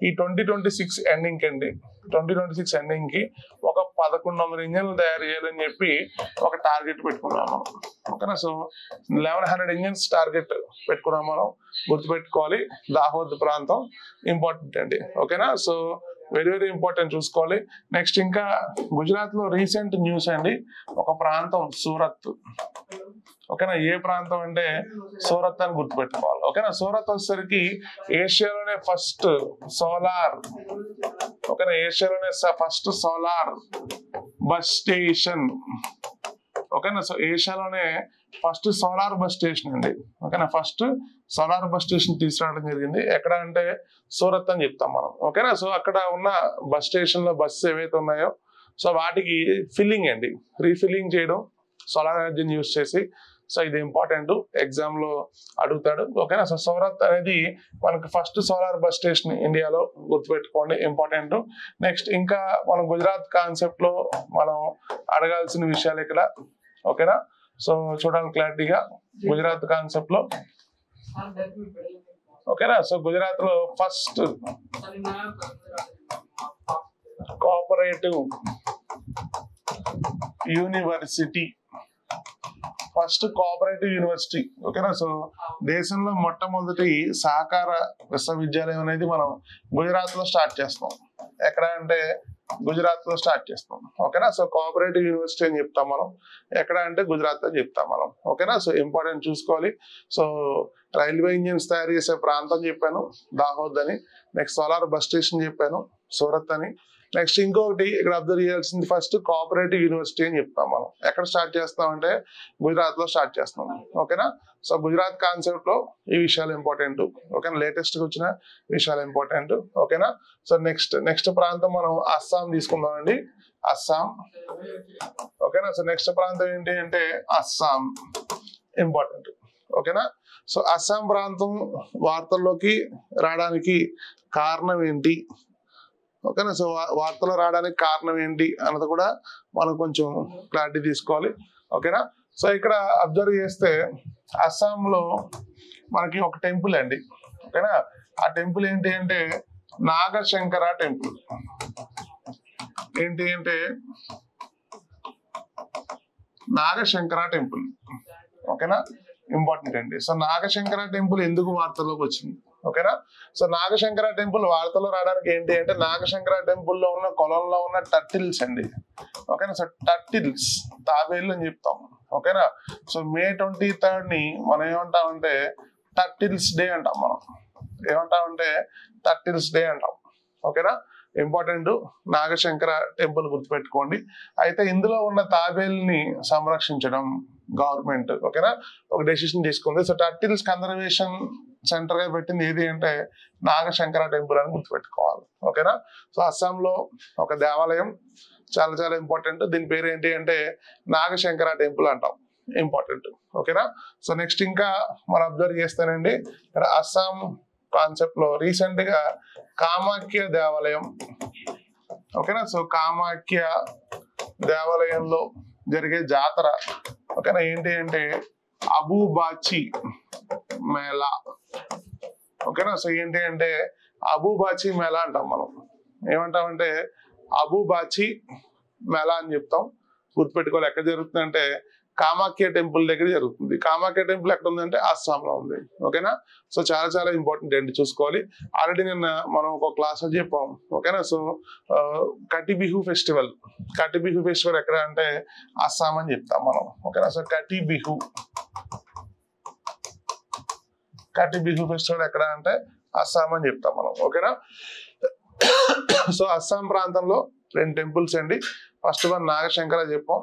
ఈ 2026 ఎండింగ్ అండి, 2026 ఎండింగ్ కి ఒక 1,100 ఇంజిన్లు తయారు చేయాలని చెప్పి ఒక టార్గెట్ పెట్టుకున్నాం మనం. ఓకేనా. సో 1,100 ఇంజిన్స్ టార్గెట్ పెట్టుకున్నాం మనం, గుర్తుపెట్టుకోవాలి. దాహోద్ ప్రాంతం ఇంపార్టెంట్ అండి. ఓకేనా. సో వెరీ వెరీ ఇంపార్టెంట్, చూసుకోవాలి. నెక్స్ట్ ఇంకా గుజరాత్ లో రీసెంట్ న్యూస్ అండి, ఒక ప్రాంతం సూరత్. ఓకేనా. ఏ ప్రాంతం అంటే సూరత్ అని గుర్తుపెట్టుకోవాలి. ఓకేనా. సూరత్ వచ్చేసరికి ఏషియాలోనే ఫస్ట్ సోలార్, ఓకేనా, ఏషియాలోనే ఫస్ట్ సోలార్ బస్ స్టేషన్. ఓకేనా. సో ఏషియాలోనే ఫస్ట్ సోలార్ బస్ స్టేషన్ అండి. ఓకేనా. ఫస్ట్ సోలార్ బస్ స్టేషన్ తీసుకురావడం జరిగింది. ఎక్కడ అంటే సూరత్ అని చెప్తాం మనం. ఓకేనా. సో అక్కడ ఉన్న బస్ స్టేషన్ లో బస్సు ఏవైతే ఉన్నాయో సో వాటికి ఫిల్లింగ్ అండి, రీఫిల్లింగ్ చేయడం సోలార్ ఎనర్జీని యూజ్ చేసి. సో ఇది ఇంపార్టెంట్, ఎగ్జామ్ లో అడుగుతాడు. ఓకేనా. సో సూరత్ అనేది మనకి ఫస్ట్ సోలార్ బస్ స్టేషన్ ఇండియాలో, గుర్తుపెట్టుకోండి, ఇంపార్టెంట్. నెక్స్ట్ ఇంకా మనం గుజరాత్ కాన్సెప్ట్ లో మనం అడగాల్సిన విషయాలు ఇక్కడ. ఓకేనా. సో చూడాలి క్లారిటీగా గుజరాత్ కాన్సెప్ట్ లో. ఓకేనా. సో గుజరాత్ లో first cooperative university, first cooperative university. ఓకేనా. సో దేశంలో మొట్టమొదటి సహకార విశ్వవిద్యాలయం అనేది మనం గుజరాత్ లో స్టార్ట్ చేస్తాం. ఎక్కడ అంటే గుజరాత్ లో స్టార్ట్ చేస్తాం. ఓకేనా. సో కోఆపరేటివ్ యూనివర్సిటీ అని చెప్తాం మనం, ఎక్కడ అంటే గుజరాత్ అని చెప్తాం మనం. ఓకేనా. సో ఇంపార్టెంట్, చూసుకోవాలి. సో రైల్వే ఇంజిన్స్ తయారు చేసే ప్రాంతం చెప్పాను దాహోద్ అని. నెక్స్ట్ సోలార్ బస్ స్టేషన్ చెప్పాను సూరత్ అని. నెక్స్ట్ ఇంకొకటి ఇక్కడ అబ్జర్వ్ చేయాల్సింది, ఫస్ట్ కోఆపరేటివ్ యూనివర్సిటీ అని చెప్తాం మనం. ఎక్కడ స్టార్ట్ చేస్తాం అంటే గుజరాత్ లో స్టార్ట్ చేస్తాం. ఓకేనా. సో గుజరాత్ కాన్సెప్ట్ లో ఈ విషయాలు ఇంపార్టెంట్. ఓకేనా. లేటెస్ట్ గా వచ్చిన విషయాలు ఇంపార్టెంట్. ఓకేనా. సో నెక్స్ట్ ప్రాంతం మనం అస్సాం తీసుకుందామండి. అస్సాం. ఓకేనా. సో నెక్స్ట్ ప్రాంతం ఏంటి అంటే అస్సాం, ఇంపార్టెంట్. ఓకేనా. సో అస్సాం ప్రాంతం వార్తల్లోకి రావడానికి కారణం ఏంటి, ఓకేనా. సో వార్తలు రావడానికి కారణం ఏంటి అన్నది కూడా మనం కొంచెం క్లారిటీ తీసుకోవాలి. ఓకేనా. సో ఇక్కడ అబ్జర్వ్ చేస్తే అస్సాంలో మనకి ఒక టెంపుల్ అండి. ఓకేనా. ఆ టెంపుల్ ఏంటి అంటే నాగశంకర టెంపుల్. ఏంటి అంటే నాగశంకర టెంపుల్. ఓకేనా, ఇంపార్టెంట్ అండి. సో నాగశంకర టెంపుల్ ఎందుకు వార్తల్లోకి వచ్చింది? ఓకేనా. సో నాగశంకర టెంపుల్ వార్తలో రావడానికి ఏంటి అంటే నాగశంకర టెంపుల్ లో ఉన్న కొలంలో ఉన్న టర్టిల్స్ అండి. ఓకేనా. సో టర్టిల్స్, తాబేళ్ళు అని చెప్తాం. ఓకేనా. సో May 23rd ని మనం ఏమంటామంటే టర్టిల్స్ డే అంటాం. మనం ఏమంటామంటే టర్టిల్స్ డే అంటాం. ఓకేనా, ఇంపార్టెంట్. నాగశంకర టెంపుల్ గుర్తుపెట్టుకోండి. అయితే ఇందులో ఉన్న తాబేల్ని సంరక్షించడం గవర్నమెంట్, ఓకేనా, ఒక డెసిషన్ తీసుకుంది. సో టర్టిల్స్ కన్జర్వేషన్ సెంటర్ గా పెట్టింది ఏది అంటే నాగశంకర టెంపుల్ అని గుర్తుపెట్టుకోవాలి. ఓకేనా. సో అస్సాంలో ఒక దేవాలయం చాలా చాలా ఇంపార్టెంట్. దీని పేరు ఏంటి అంటే నాగశంకర టెంపుల్ అంటాం, ఇంపార్టెంట్. ఓకేనా. సో నెక్స్ట్ ఇంకా మనం అబ్జర్వ్ చేస్తానండి ఇక్కడ అస్సాం కాన్సెప్ట్ లో రీసెంట్ గా కామాఖ్య దేవాలయం, ఓకేనా, సో కామాఖ్య దేవాలయంలో జరిగే జాతర, ఓకేనా, ఏంటి అంటే అబూబాచి మేళా, ఓకేనా. సో ఏంటి అంటే అబూబాచి మేళా అంటాం మనం. ఏమంటామంటే అబూబాచి మేళా అని చెప్తాం. గుర్తుపెట్టుకోవాలి. ఎక్కడ జరుగుతుంది అంటే కామాఖ్య టెంపుల్ దగ్గర జరుగుతుంది. కామాఖ్య టెంపుల్ ఎక్కడ ఉందంటే అస్సాంలో ఉంది, ఓకేనా. సో చాలా చాలా ఇంపార్టెంట్ అండి, చూసుకోవాలి. ఆల్రెడీ నిన్న మనం ఒక క్లాస్ లో చెప్పాం, ఓకేనా. సో కటి బిహు ఫెస్టివల్ ఎక్కడ అంటే అస్సాం అని చెప్తాం మనం, ఓకేనా. సో కటి బిహు ఫెస్టివల్ ఎక్కడ అంటే అస్సాం అని చెప్తాం మనం, ఓకేనా. సో అస్సాం ప్రాంతంలో 2 టెంపుల్స్ అండి. ఫస్ట్ వన్ నాగశంకర చెప్పాం,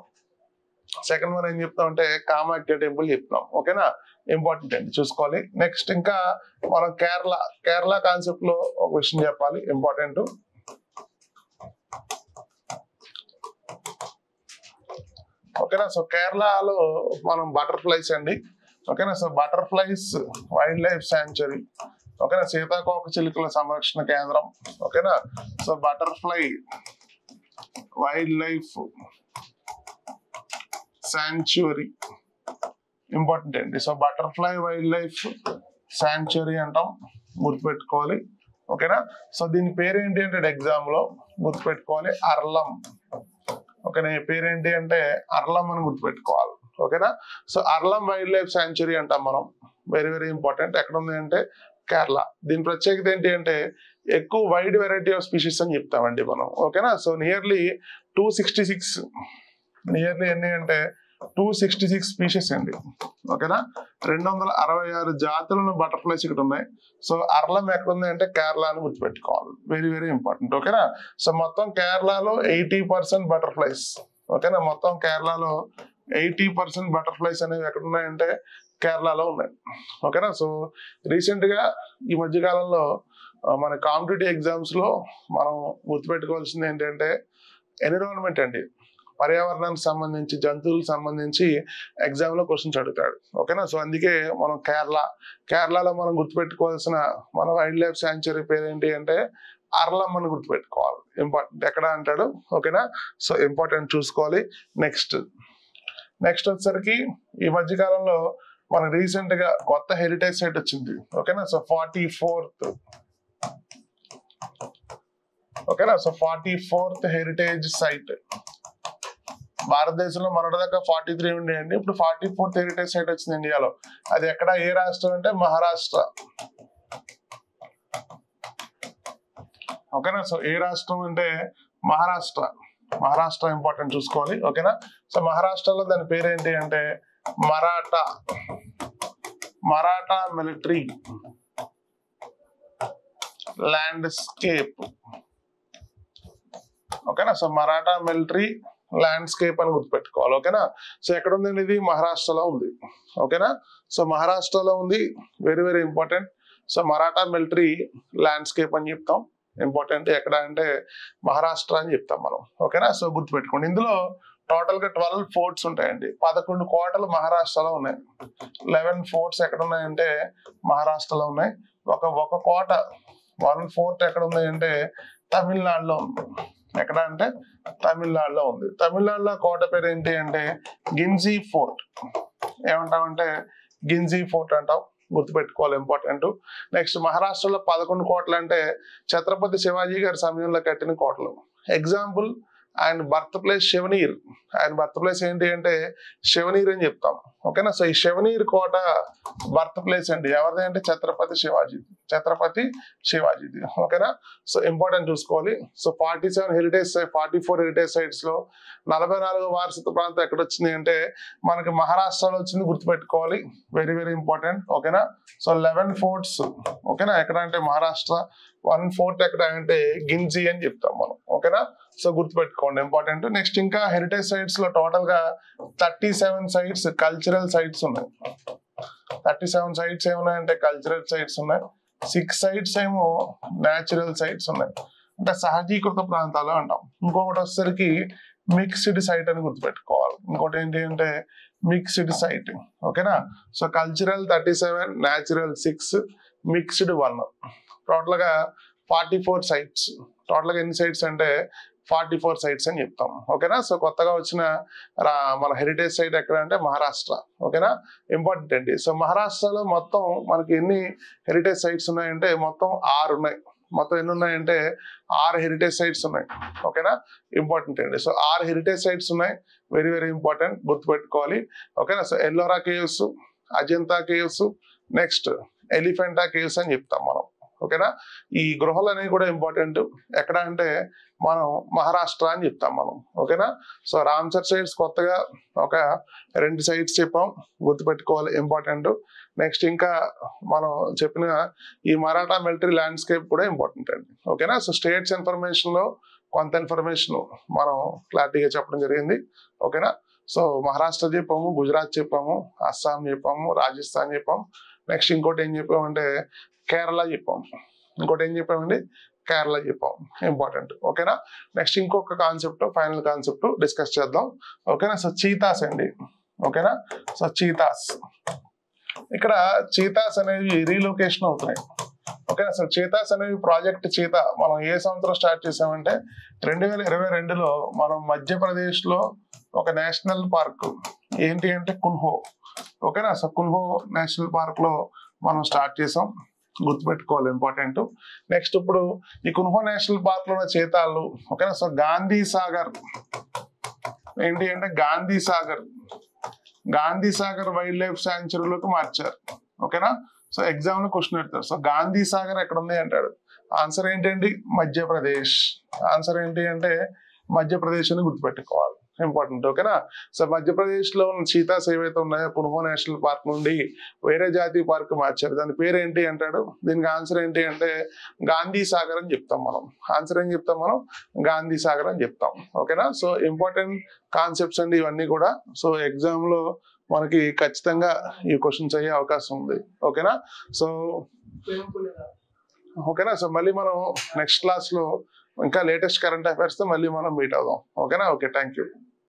సెకండ్ వన్ ఏం చెప్తాం అంటే కామాఖ్య టెంపుల్ చెప్తాం, ఓకేనా. ఇంపార్టెంట్ అండి, చూసుకోవాలి. నెక్స్ట్ ఇంకా మనం కేరళ కాన్సెప్ట్ లో ఒక విషయం చెప్పాలి, ఇంపార్టెంట్. ఓకేనా. సో కేరళలో మనం బటర్ఫ్లైస్ అండి, ఓకేనా. So butterflies wildlife sanctuary, ఓకేనా, సీతాకోక చిలుకల సంరక్షణ కేంద్రం, ఓకేనా. So butterfly wildlife sanctuary important అండి. So butterfly wildlife sanctuary అంటాం, గుర్తుపెట్టుకోవాలి, ఓకేనా. సో దీని పేరేంటి అంటే ఎగ్జామ్ లో గుర్తుపెట్టుకోవాలి, అర్లం, ఓకేనా. పేరేంటి అంటే అర్లం అని గుర్తుపెట్టుకోవాలి, ఓకేనా. సో అర్లం వైల్డ్ లైఫ్ శాంచురీ అంటాం మనం, వెరీ వెరీ ఇంపార్టెంట్. ఎక్కడ ఉంది అంటే కేరళ. దీని ప్రత్యేకత ఏంటి అంటే ఎక్కువ వైడ్ వెరైటీ ఆఫ్ స్పీషీస్ అని చెప్తామండి మనం, ఓకేనా. సో నియర్లీ 266 ఎన్ని అంటే 266 స్పీషీస్ అండి, ఓకేనా. 266 జాతులను బటర్ఫ్లైస్ ఇక్కడ ఉన్నాయి. సో అర్లం ఎక్కడ ఉంది అంటే కేరళ అని గుర్తుపెట్టుకోవాలి, వెరీ వెరీ ఇంపార్టెంట్, ఓకేనా. సో మొత్తం కేరళలో 80% బటర్ఫ్లైస్, ఓకేనా. మొత్తం కేరళలో 80% బటర్ఫ్లైస్ అనేవి ఎక్కడ ఉన్నాయంటే కేరళలో ఉన్నాయి, ఓకేనా. సో రీసెంట్ గా ఈ మధ్య కాలంలో మన కాంపిటేటివ్ ఎగ్జామ్స్ లో మనం గుర్తుపెట్టుకోవాల్సింది ఏంటంటే ఎన్విరాన్మెంట్ అండి. పర్యావరణానికి సంబంధించి, జంతువులకు సంబంధించి ఎగ్జామ్ లో క్వశ్చన్స్ అడుగుతాడు, ఓకేనా. సో అందుకే మనం కేరళలో మనం గుర్తుపెట్టుకోవాల్సిన మన వైల్డ్ లైఫ్ శాంచురీ పేరు ఏంటి అంటే అర్లం అని గుర్తుపెట్టుకోవాలి, ఇంపార్టెంట్. ఎక్కడ అంటాడు, ఓకేనా. సో ఇంపార్టెంట్, చూసుకోవాలి. నెక్స్ట్ వచ్చేసరికి ఈ మధ్య కాలంలో మన రీసెంట్ గా కొత్త హెరిటేజ్ సైట్ వచ్చింది, ఓకేనా. సో 44th, ఓకేనా. So 44th heritage site. భారతదేశంలో మొన్నటిదాకా 43 ఉండేయండి, ఇప్పుడు 44th హెరిటేజ్ సైట్ వచ్చింది ఇండియాలో. అది ఎక్కడ, ఏ రాష్ట్రం అంటే మహారాష్ట్ర, ఓకేనా. సో ఏ రాష్ట్రం అంటే మహారాష్ట్ర ఇంపార్టెంట్, చూసుకోవాలి, ఓకేనా. సో మహారాష్ట్రలో దాని పేరేంటి అంటే మరాఠా మిలిటరీ ల్యాండ్స్కేప్, ఓకేనా. సో మరాఠా మిలిటరీ ల్యాండ్స్కేప్ అని గుర్తుపెట్టుకోవాలి, ఓకేనా. సో ఎక్కడ ఉందండి ఇది, మహారాష్ట్రలో ఉంది, ఓకేనా. సో మహారాష్ట్రలో ఉంది, very very important. So Maratha military landscape అని చెప్తాం, ఇంపార్టెంట్. ఎక్కడ అంటే మహారాష్ట్ర అని చెప్తాం మనం, ఓకేనా. సో గుర్తుపెట్టుకోండి. ఇందులో టోటల్ గా 12 ఫోర్ట్స్ ఉంటాయండి. 11 కోటలు మహారాష్ట్రలో ఉన్నాయి. 11 ఫోర్ట్స్ ఎక్కడ ఉన్నాయంటే మహారాష్ట్రలో ఉన్నాయి. ఒక కోట 1 ఫోర్ట్ ఎక్కడ ఉంది అంటే తమిళనాడులో ఉంది. ఎక్కడ అంటే తమిళనాడులో ఉంది. తమిళనాడులో కోట పేరు ఏంటి అంటే గింజీ ఫోర్ట్. ఏమంటామంటే గింజీ ఫోర్ట్ అంటాం, గుర్తుపెట్టుకోవాలి, ఇంపార్టెంట్. నెక్స్ట్ మహారాష్ట్రలో 11 కోటలు అంటే ఛత్రపతి శివాజీ గారి సమయంలో కట్టిన కోటలు. ఎగ్జాంపుల్ ఆయన బర్త్ ప్లేస్ శివనీర్. ఆయన బర్త్ ప్లేస్ ఏంటి అంటే శివనీర్ అని చెప్తాం, ఓకేనా. సో ఈ శివనీర్ కోట బర్త్ ప్లేస్ అండి ఎవరిది అంటే ఛత్రపతి శివాజీది, ఓకేనా. సో ఇంపార్టెంట్, చూసుకోవాలి. సో 44 హెరిటేజ్ సైట్స్ లో 44వ వారసత్వ ప్రాంతం ఎక్కడ వచ్చింది అంటే మనకి మహారాష్ట్రలో వచ్చింది, గుర్తుపెట్టుకోవాలి, వెరీ వెరీ ఇంపార్టెంట్, ఓకేనా. సో 11 ఫోర్ట్స్, ఓకేనా. ఎక్కడ అంటే మహారాష్ట్ర. 1 ఫోర్ట్ ఎక్కడ అంటే గింజీ అని చెప్తాం మనం, ఓకేనా. సో గుర్తుపెట్టుకోండి, ఇంపార్టెంట్. నెక్స్ట్ ఇంకా హెరిటేజ్ సైట్స్ లో టోటల్ గా 37 సైట్స్ కల్చరల్ సైట్స్ ఉన్నాయి. 37 సైట్స్ ఏమున్నాయంటే కల్చరల్ సైట్స్ ఉన్నాయి. 6 సైట్స్ ఏమో న్యాచురల్ సైట్స్ ఉన్నాయి, అంటే సహజీకృత ప్రాంతాలు అంటాం. ఇంకొకటి వచ్చేసరికి మిక్స్డ్ సైట్ అని గుర్తుపెట్టుకోవాలి. ఇంకోటి ఏంటి అంటే మిక్స్డ్ సైట్, ఓకేనా. So cultural 37, natural 6, mixed 1. టోటల్గా 44 sites. టోటల్గా ఎన్ని సైట్స్ అంటే 44 sites అని చెప్తాం. ఓకేనా. సో కొత్తగా వచ్చిన మన హెరిటేజ్ సైట్ ఎక్కడ అంటే మహారాష్ట్ర. ఓకేనా, ఇంపార్టెంట్ అండి. సో మహారాష్ట్రలో మొత్తం మనకి ఎన్ని హెరిటేజ్ సైట్స్ ఉన్నాయంటే మొత్తం 6 ఉన్నాయి. మొత్తం ఎన్ని ఉన్నాయంటే 6 హెరిటేజ్ సైట్స్ ఉన్నాయి. ఓకేనా, ఇంపార్టెంట్ అండి. సో 6 హెరిటేజ్ సైట్స్ ఉన్నాయి. వెరీ వెరీ ఇంపార్టెంట్, గుర్తుపెట్టుకోవాలి. ఓకేనా. So Ellora caves, Ajanta caves, next Elephanta caves అని చెప్తాం మనం. ఓకేనా. ఈ గృహాలు అనేవి కూడా ఇంపార్టెంట్. ఎక్కడ అంటే మనం మహారాష్ట్ర అని చెప్తాం మనం. ఓకేనా. సో రామ్సర్ సైట్స్ కొత్తగా ఒక 2 sites చెప్పాం, గుర్తుపెట్టుకోవాలి, ఇంపార్టెంట్. నెక్స్ట్ ఇంకా మనం చెప్పిన ఈ మరాఠా మిలిటరీ ల్యాండ్స్కేప్ కూడా ఇంపార్టెంట్ అండి. ఓకేనా. సో స్టేట్స్ ఇన్ఫర్మేషన్ లో కొంత ఇన్ఫర్మేషన్ మనం క్లారిటీగా చెప్పడం జరిగింది. ఓకేనా. సో మహారాష్ట్ర చెప్పాము, గుజరాత్ చెప్పాము, అస్సాం చెప్పాము, రాజస్థాన్ చెప్పాము. నెక్స్ట్ ఇంకోటి ఏం చెప్పామంటే కేరళ చెప్పాము. ఇంకోటి ఏం చెప్పామండి, కేరళ చెప్పాం, ఇంపార్టెంట్. ఓకేనా. నెక్స్ట్ ఇంకొక కాన్సెప్ట్, ఫైనల్ కాన్సెప్ట్ డిస్కస్ చేద్దాం. ఓకేనా. సో చీతాస్ అండి. ఓకేనా. సో చీతాస్, ఇక్కడ చీతాస్ అనేవి రీలొకేషన్ అవుతున్నాయి. ఓకేనా. సో చీతాస్ అనేవి ప్రాజెక్ట్ చీతా మనం ఏ సంవత్సరం స్టార్ట్ చేసామంటే 2022లో మనం మధ్యప్రదేశ్ లో ఒక నేషనల్ పార్క్ ఏంటి అంటే కున్హో. ఓకేనా. సో కున్హో నేషనల్ పార్క్ లో మనం స్టార్ట్ చేసాం, గుర్తుపెట్టుకోవాలి, ఇంపార్టెంట్. నెక్స్ట్ ఇప్పుడు ఈ కున్హో నేషనల్ పార్క్ లో ఉన్న చీతాలు. ఓకేనా. సో గాంధీ సాగర్ ఏంటి అంటే గాంధీ సాగర్ వైల్డ్ లైఫ్ శాంచురీలోకి మార్చారు. ఓకేనా. సో ఎగ్జామ్ లో క్వశ్చన్ పెడతారు. సో గాంధీ సాగర్ ఎక్కడ ఉంది అంటాడు. ఆన్సర్ ఏంటండి, మధ్యప్రదేశ్. ఆన్సర్ ఏంటి అంటే మధ్యప్రదేశ్ అని గుర్తుపెట్టుకోవాలి, ఇంపార్టెంట్. ఓకేనా. సో మధ్యప్రదేశ్ లో ఉన్న చీతాస్ ఏవైతే ఉన్నాయో కున్హో నేషనల్ పార్క్ నుండి వేరే జాతీయ పార్క్ మార్చారు. దాని పేరు ఏంటి అంటాడు. దీనికి ఆన్సర్ ఏంటి అంటే గాంధీ సాగర్ అని చెప్తాం మనం. ఆన్సర్ ఏం చెప్తాం మనం, గాంధీ సాగర్ అని చెప్తాం. ఓకేనా. సో ఇంపార్టెంట్ కాన్సెప్ట్స్ అండి ఇవన్నీ కూడా. సో ఎగ్జామ్ లో మనకి ఖచ్చితంగా ఈ క్వశ్చన్స్ అయ్యే అవకాశం ఉంది. ఓకేనా. సో ఓకేనా. సో మళ్ళీ మనం నెక్స్ట్ క్లాస్ లో ఇంకా లేటెస్ట్ కరెంట్ అఫైర్స్ తో మళ్ళీ మనం మీట్ అవుదాం. ఓకేనా. Okay, thank you.